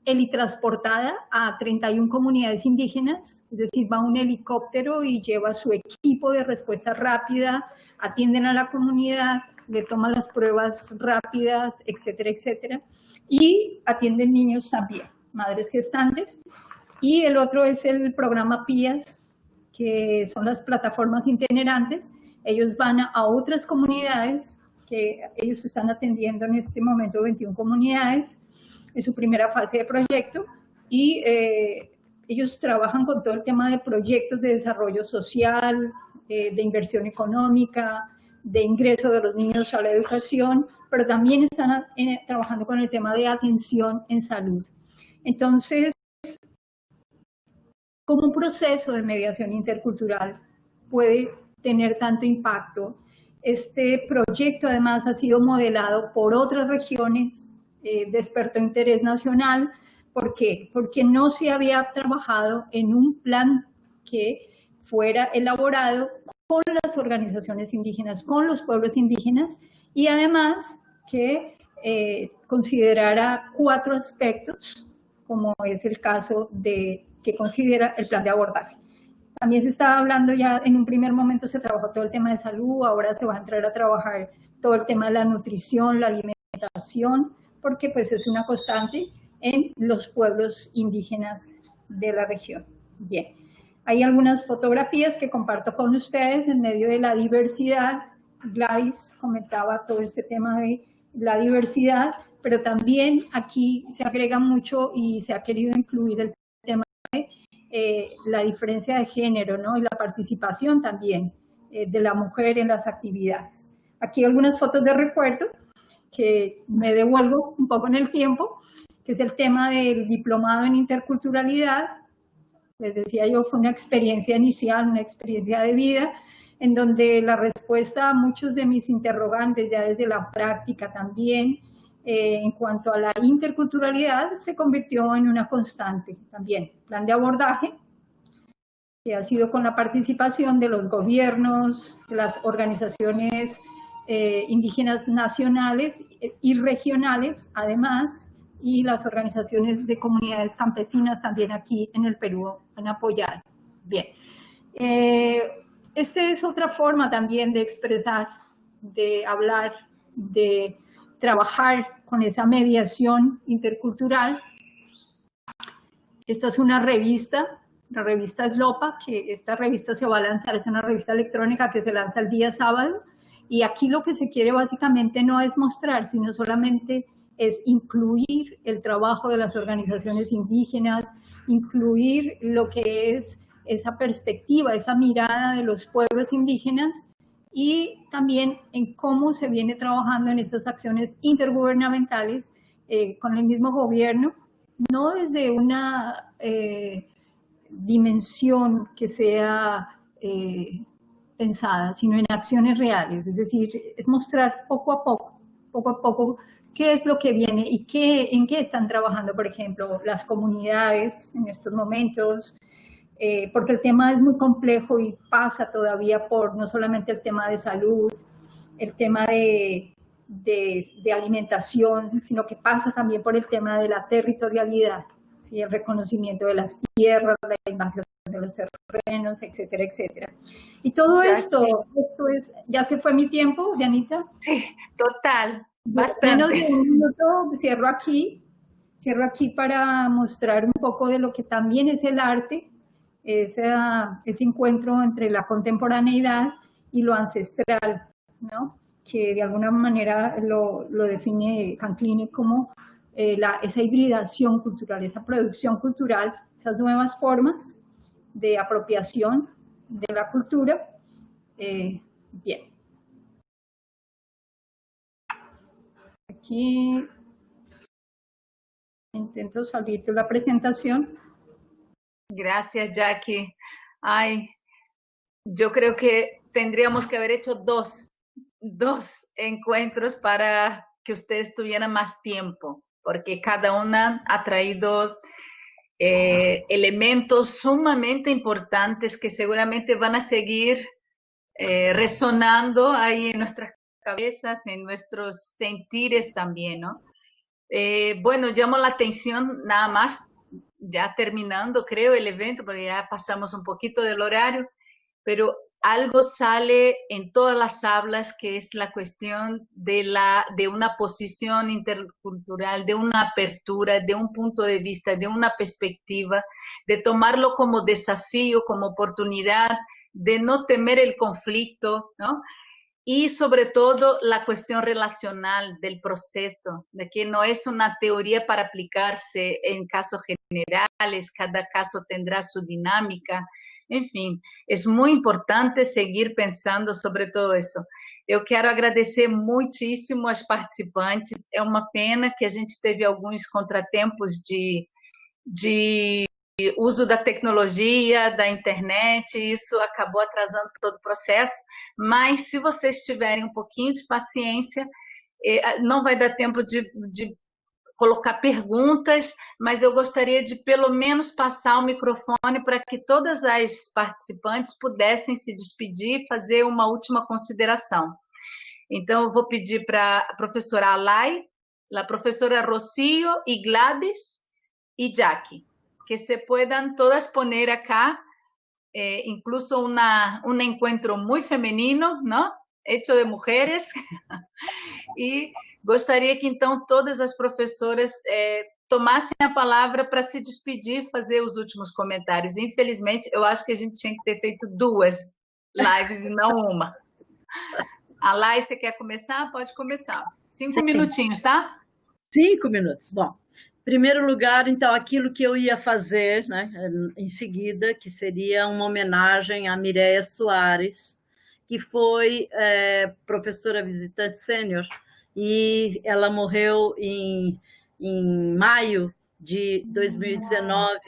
helitransportada a 31 comunidades indígenas, es decir, va un helicóptero y lleva su equipo de respuesta rápida, atienden a la comunidad, le toman las pruebas rápidas, etcétera, etcétera, y atienden niños también, madres gestantes. Y el otro es el programa PIAS, que son las plataformas itinerantes. Ellos van a otras comunidades, que ellos están atendiendo en este momento 21 comunidades, en su primera fase de proyecto, y ellos trabajan con todo el tema de proyectos de desarrollo social, de inversión económica, de ingreso de los niños a la educación, pero también están trabajando con el tema de atención en salud. Entonces, como un proceso de mediación intercultural puede tener tanto impacto, este proyecto además ha sido modelado por otras regiones, despertó interés nacional. ¿Por qué? Porque no se había trabajado en un plan que fuera elaborado con las organizaciones indígenas, con los pueblos indígenas, y además que considerara 4 aspectos, como es el caso de que considera el plan de abordaje. También se estaba hablando ya, en un primer momento se trabajó todo el tema de salud, ahora se va a entrar a trabajar todo el tema de la nutrición, la alimentación, porque pues es una constante en los pueblos indígenas de la región. Bien, hay algunas fotografías que comparto con ustedes en medio de la diversidad. Gladys comentaba todo este tema de la diversidad, pero también aquí se agrega mucho y se ha querido incluir el tema de la diferencia de género, ¿no? Y la participación también de la mujer en las actividades. aquí algunas fotos de recuerdo que me devuelvo un poco en el tiempo, que es el tema del diplomado en interculturalidad. Les decía yo, fue una experiencia inicial, una experiencia de vida, en donde la respuesta a muchos de mis interrogantes, ya desde la práctica también, en cuanto a la interculturalidad, se convirtió en una constante también. Plan de abordaje, que ha sido con la participación de los gobiernos, las organizaciones indígenas nacionales y regionales, además, y las organizaciones de comunidades campesinas también aquí en el Perú han apoyado. Bien. Esta es otra forma también de expresar, de hablar, de trabajar con esa mediación intercultural. Esta es una revista, la revista Eslopa, que esta revista se va a lanzar, es una revista electrónica que se lanza el día sábado, y aquí lo que se quiere básicamente no es mostrar, sino solamente es incluir el trabajo de las organizaciones indígenas, incluir lo que es esa perspectiva, esa mirada de los pueblos indígenas, y también en cómo se viene trabajando en esas acciones intergubernamentales con el mismo gobierno, no desde una dimensión que sea pensada, sino en acciones reales, es decir, es mostrar poco a poco, qué es lo que viene y en qué están trabajando, por ejemplo, las comunidades en estos momentos, porque el tema es muy complejo y pasa todavía por no solamente el tema de salud, el tema de alimentación, sino que pasa también por el tema de la territorialidad, ¿sí? El reconocimiento de las tierras, la invasión de los terrenos, etcétera, etcétera. Y todo esto es, ya se fue mi tiempo, Janita. Sí, total, bastante. Menos de un minuto, cierro aquí para mostrar un poco de lo que también es el arte, ese encuentro entre la contemporaneidad y lo ancestral, ¿no? Que de alguna manera lo define Canclini como esa hibridación cultural, esa producción cultural, esas nuevas formas de apropiación de la cultura. Bien. Aquí intento salir de la presentación. Gracias, Jackie. Ay, yo creo que tendríamos que haber hecho dos encuentros para que ustedes tuvieran más tiempo, porque cada una ha traído elementos sumamente importantes que seguramente van a seguir resonando ahí en nuestras cabezas, en nuestros sentires también, ¿no? Bueno, llamo la atención nada más, ya terminando creo el evento, porque ya pasamos un poquito del horario, pero algo sale en todas las hablas, que es la cuestión de una posición intercultural, de una apertura, de un punto de vista, de una perspectiva, de tomarlo como desafío, como oportunidad, de no temer el conflicto, ¿no? Y sobre todo la cuestión relacional del proceso, de que no es una teoría para aplicarse en casos generales, cada caso tendrá su dinámica. Enfim, é muito importante seguir pensando sobre todo isso. Eu quero agradecer muitíssimo aos participantes. É uma pena que a gente teve alguns contratempos de uso da tecnologia, da internet, e isso acabou atrasando todo o processo, mas se vocês tiverem um pouquinho de paciência, não vai dar tempo de colocar perguntas, mas eu gostaria de pelo menos passar o microfone para que todas as participantes pudessem se despedir e fazer uma última consideração. Então, eu vou pedir para a professora Alay, a professora Rocío e Gladys e Jackie, que se puedan todas poner acá, incluso un encuentro muy femenino, ¿no? Hecho de mujeres. E gostaria que, então, todas as professoras tomassem a palavra para se despedir, fazer os últimos comentários. Infelizmente, eu acho que a gente tinha que ter feito 2 lives e não uma. Alay, você quer começar? Pode começar. 5 minutinhos, tá? 5 minutos. Bom, em primeiro lugar, então, aquilo que eu ia fazer, né, em seguida, que seria uma homenagem a Mireia Soares, que foi professora visitante sênior, e ela morreu em maio de 2019.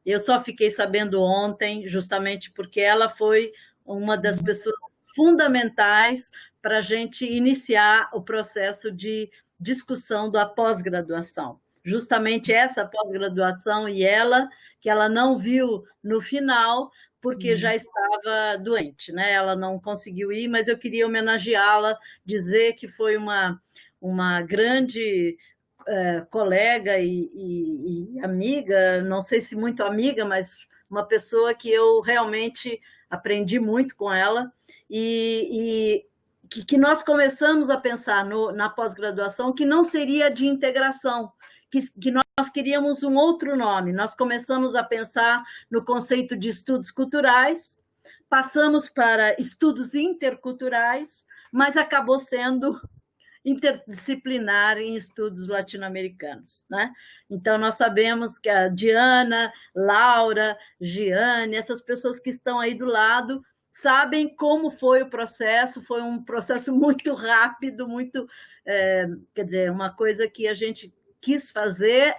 Eu só fiquei sabendo ontem, justamente porque ela foi uma das pessoas fundamentais para a gente iniciar o processo de discussão da pós-graduação. Justamente essa pós-graduação, e ela, que ela não viu no final, porque já estava doente, né? Ela não conseguiu ir, mas eu queria homenageá-la, dizer que foi uma grande colega e amiga, não sei se muito amiga, mas uma pessoa que eu realmente aprendi muito com ela, e que nós começamos a pensar na pós-graduação que não seria de integração, que nós queríamos um outro nome. Nós começamos a pensar no conceito de estudos culturais, passamos para estudos interculturais, mas acabou sendo interdisciplinar em estudos latino-americanos, né? Então, nós sabemos que a Diana, Laura, Giane, essas pessoas que estão aí do lado, sabem como foi o processo. Foi um processo muito rápido, muito, quer dizer, uma coisa que a gente quis fazer,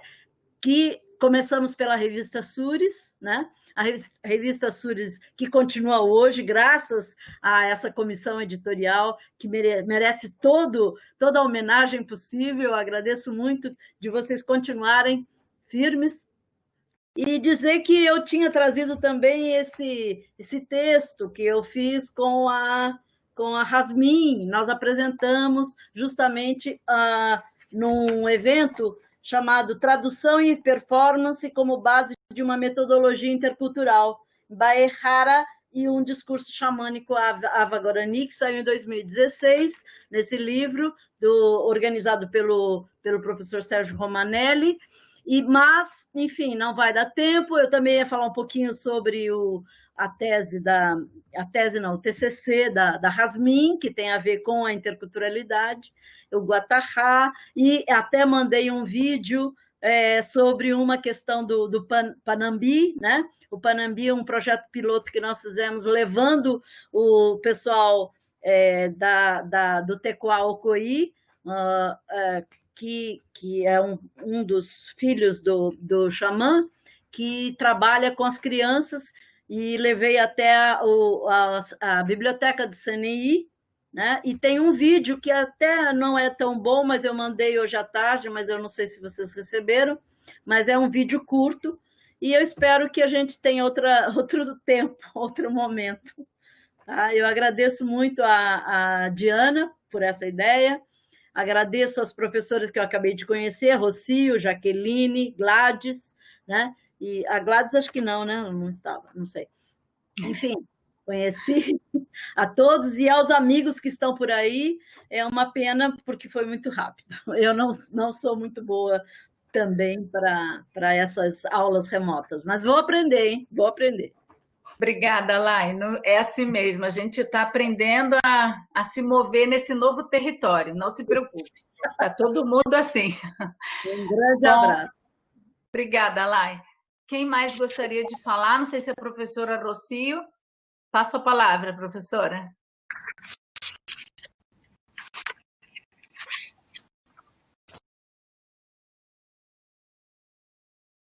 que começamos pela revista Sures, né? A revista Sures, que continua hoje, graças a essa comissão editorial, que merece toda a homenagem possível. Eu agradeço muito de vocês continuarem firmes. E dizer que eu tinha trazido também esse texto que eu fiz com a Rasmin. Nós apresentamos justamente num evento chamado Tradução e Performance como base de uma metodologia intercultural, Baehara e um discurso xamânico Ava-Guarani, que saiu em 2016, nesse livro, organizado pelo professor Sérgio Romanelli. Mas, enfim, não vai dar tempo. Eu também ia falar um pouquinho sobre o TCC da Rasmin, que tem a ver com a interculturalidade, o Guatarrá, e até mandei um vídeo sobre uma questão do Panambi, né? O Panambi é um projeto piloto que nós fizemos levando o pessoal do Tecoá Ocoí, que é um dos filhos do xamã, que trabalha com as crianças, e levei até a biblioteca do CNI, né? E tem um vídeo que até não é tão bom, mas eu mandei hoje à tarde, mas eu não sei se vocês receberam, mas é um vídeo curto, e eu espero que a gente tenha outro tempo, outro momento. Tá? Eu agradeço muito a Diana por essa ideia, agradeço aos professores que eu acabei de conhecer, Rocio, Jaqueline, Gladys, né? E a Gladys acho que não, né? Não estava, não sei. Enfim, conheci a todos, e aos amigos que estão por aí. É uma pena, porque foi muito rápido. Eu não sou muito boa também para essas aulas remotas, mas vou aprender, hein? Vou aprender. Obrigada, Lai. É assim mesmo, a gente está aprendendo a se mover nesse novo território, não se preocupe. Está todo mundo assim. Um grande abraço. Obrigada, Lai. Quem mais gostaria de falar? Não sei se é a professora Rocio. Passo a palavra, professora.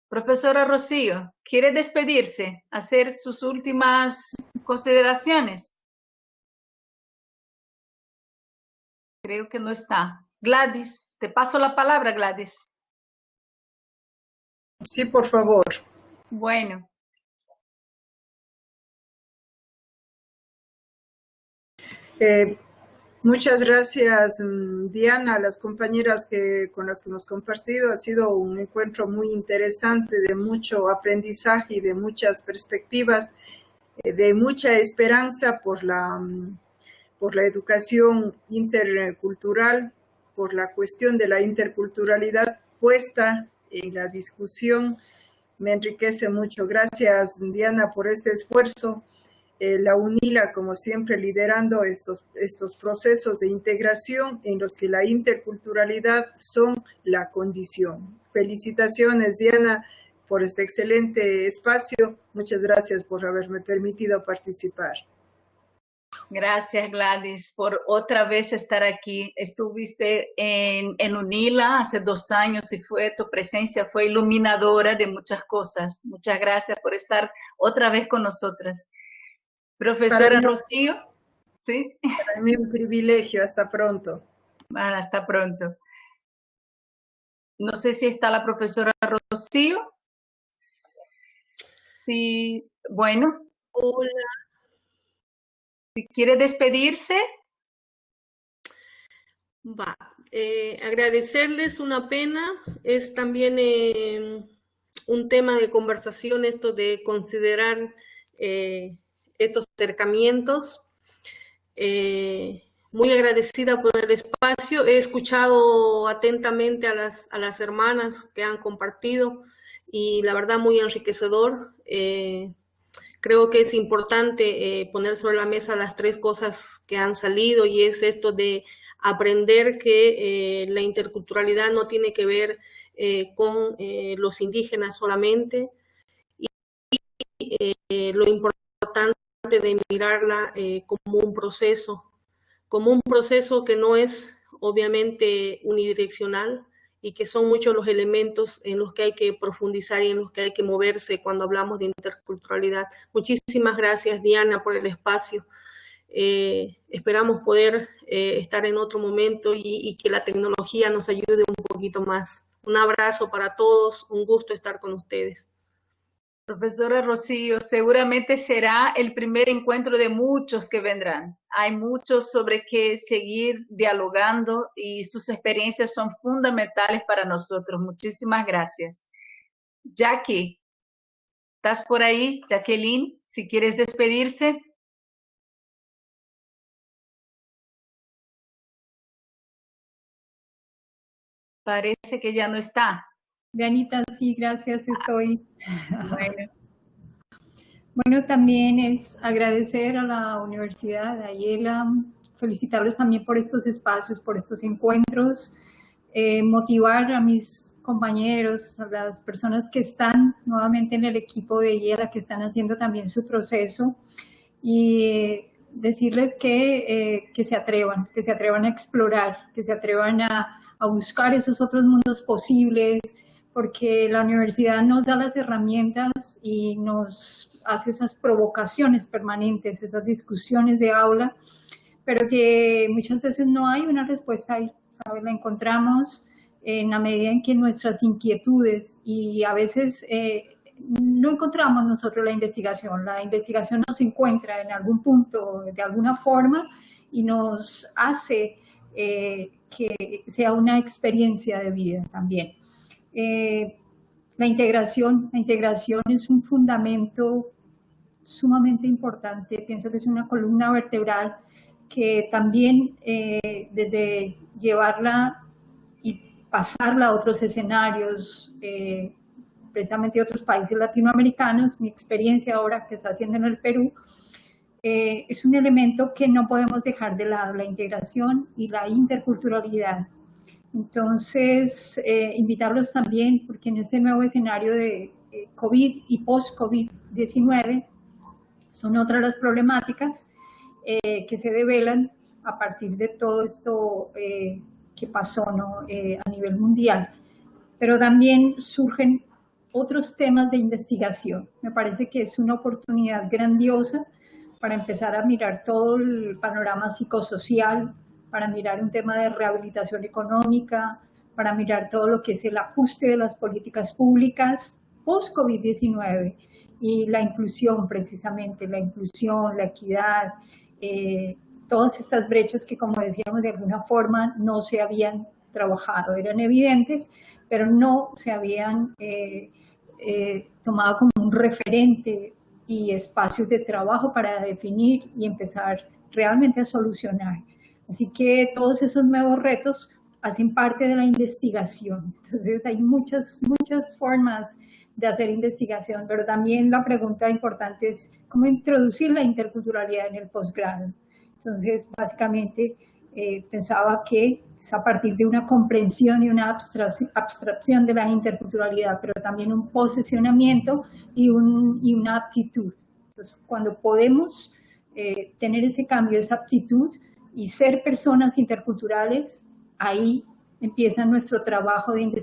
Profesora Rocio, ¿quiere despedirse? ¿Hacer sus últimas consideraciones? Creo que no está. Gladys, te paso la palabra, Gladys. Sí, por favor. Bueno. Muchas gracias, Diana, a las compañeras con las que hemos compartido. Ha sido un encuentro muy interesante, de mucho aprendizaje y de muchas perspectivas, de mucha esperanza por la educación intercultural, por la cuestión de la interculturalidad puesta en la discusión. Me enriquece mucho. Gracias, Diana, por este esfuerzo. La UNILA, como siempre, liderando estos procesos de integración en los que la interculturalidad son la condición. Felicitaciones, Diana, por este excelente espacio. Muchas gracias por haberme permitido participar. Gracias, Gladys, por otra vez estar aquí. Estuviste en UNILA hace 2 años y tu presencia fue iluminadora de muchas cosas. Muchas gracias por estar otra vez con nosotras. Profesora Rocío, ¿sí? Para mí un privilegio. Hasta pronto. Bueno, hasta pronto. No sé si está la profesora Rocío. Sí, bueno. Hola. Si quiere despedirse. Va. Agradecerles, una pena. Es también un tema de conversación esto de considerar estos acercamientos. Muy agradecida por el espacio. He escuchado atentamente a las hermanas que han compartido y la verdad muy enriquecedor. Creo que es importante poner sobre la mesa las 3 cosas que han salido, y es esto de aprender que la interculturalidad no tiene que ver con los indígenas solamente, y lo importante de mirarla como un proceso que no es obviamente unidireccional, y que son muchos los elementos en los que hay que profundizar y en los que hay que moverse cuando hablamos de interculturalidad. Muchísimas gracias, Diana, por el espacio. Esperamos poder estar en otro momento y que la tecnología nos ayude un poquito más. Un abrazo para todos, un gusto estar con ustedes. Profesora Rocío, seguramente será el primer encuentro de muchos que vendrán. Hay muchos sobre qué seguir dialogando y sus experiencias son fundamentales para nosotros. Muchísimas gracias. Jackie, ¿estás por ahí? Jacqueline, si quieres despedirse. Parece que ya no está. Dianita, sí, gracias, estoy. Bueno, también es agradecer a la Universidad de Ayala, felicitarlos también por estos espacios, por estos encuentros, motivar a mis compañeros, a las personas que están nuevamente en el equipo de Ayala, que están haciendo también su proceso, y decirles que se atrevan a explorar, que se atrevan a buscar esos otros mundos posibles, porque la universidad nos da las herramientas y nos hace esas provocaciones permanentes, esas discusiones de aula, pero que muchas veces no hay una respuesta ahí, ¿sabes? La encontramos en la medida en que nuestras inquietudes, y a veces no encontramos nosotros la investigación nos encuentra en algún punto, de alguna forma, y nos hace que sea una experiencia de vida también. La integración es un fundamento sumamente importante. Pienso que es una columna vertebral que también desde llevarla y pasarla a otros escenarios, precisamente otros países latinoamericanos, mi experiencia ahora que está haciendo en el Perú, es un elemento que no podemos dejar de lado, la integración y la interculturalidad. Entonces, invitarlos también, porque en este nuevo escenario de COVID y post-COVID-19 son otras las problemáticas que se develan a partir de todo esto que pasó, ¿no? A nivel mundial. Pero también surgen otros temas de investigación. Me parece que es una oportunidad grandiosa para empezar a mirar todo el panorama psicosocial, para mirar un tema de rehabilitación económica, para mirar todo lo que es el ajuste de las políticas públicas post-COVID-19 y la inclusión, precisamente, la inclusión, la equidad, todas estas brechas que, como decíamos, de alguna forma no se habían trabajado, eran evidentes, pero no se habían tomado como un referente y espacios de trabajo para definir y empezar realmente a solucionar. Así que todos esos nuevos retos hacen parte de la investigación. Entonces hay muchas formas de hacer investigación, pero también la pregunta importante es cómo introducir la interculturalidad en el posgrado. Entonces, básicamente, pensaba que es a partir de una comprensión y una abstracción de la interculturalidad, pero también un posicionamiento y una aptitud. Entonces, cuando podemos tener ese cambio, esa aptitud y ser personas interculturales, ahí empieza nuestro trabajo de investigación.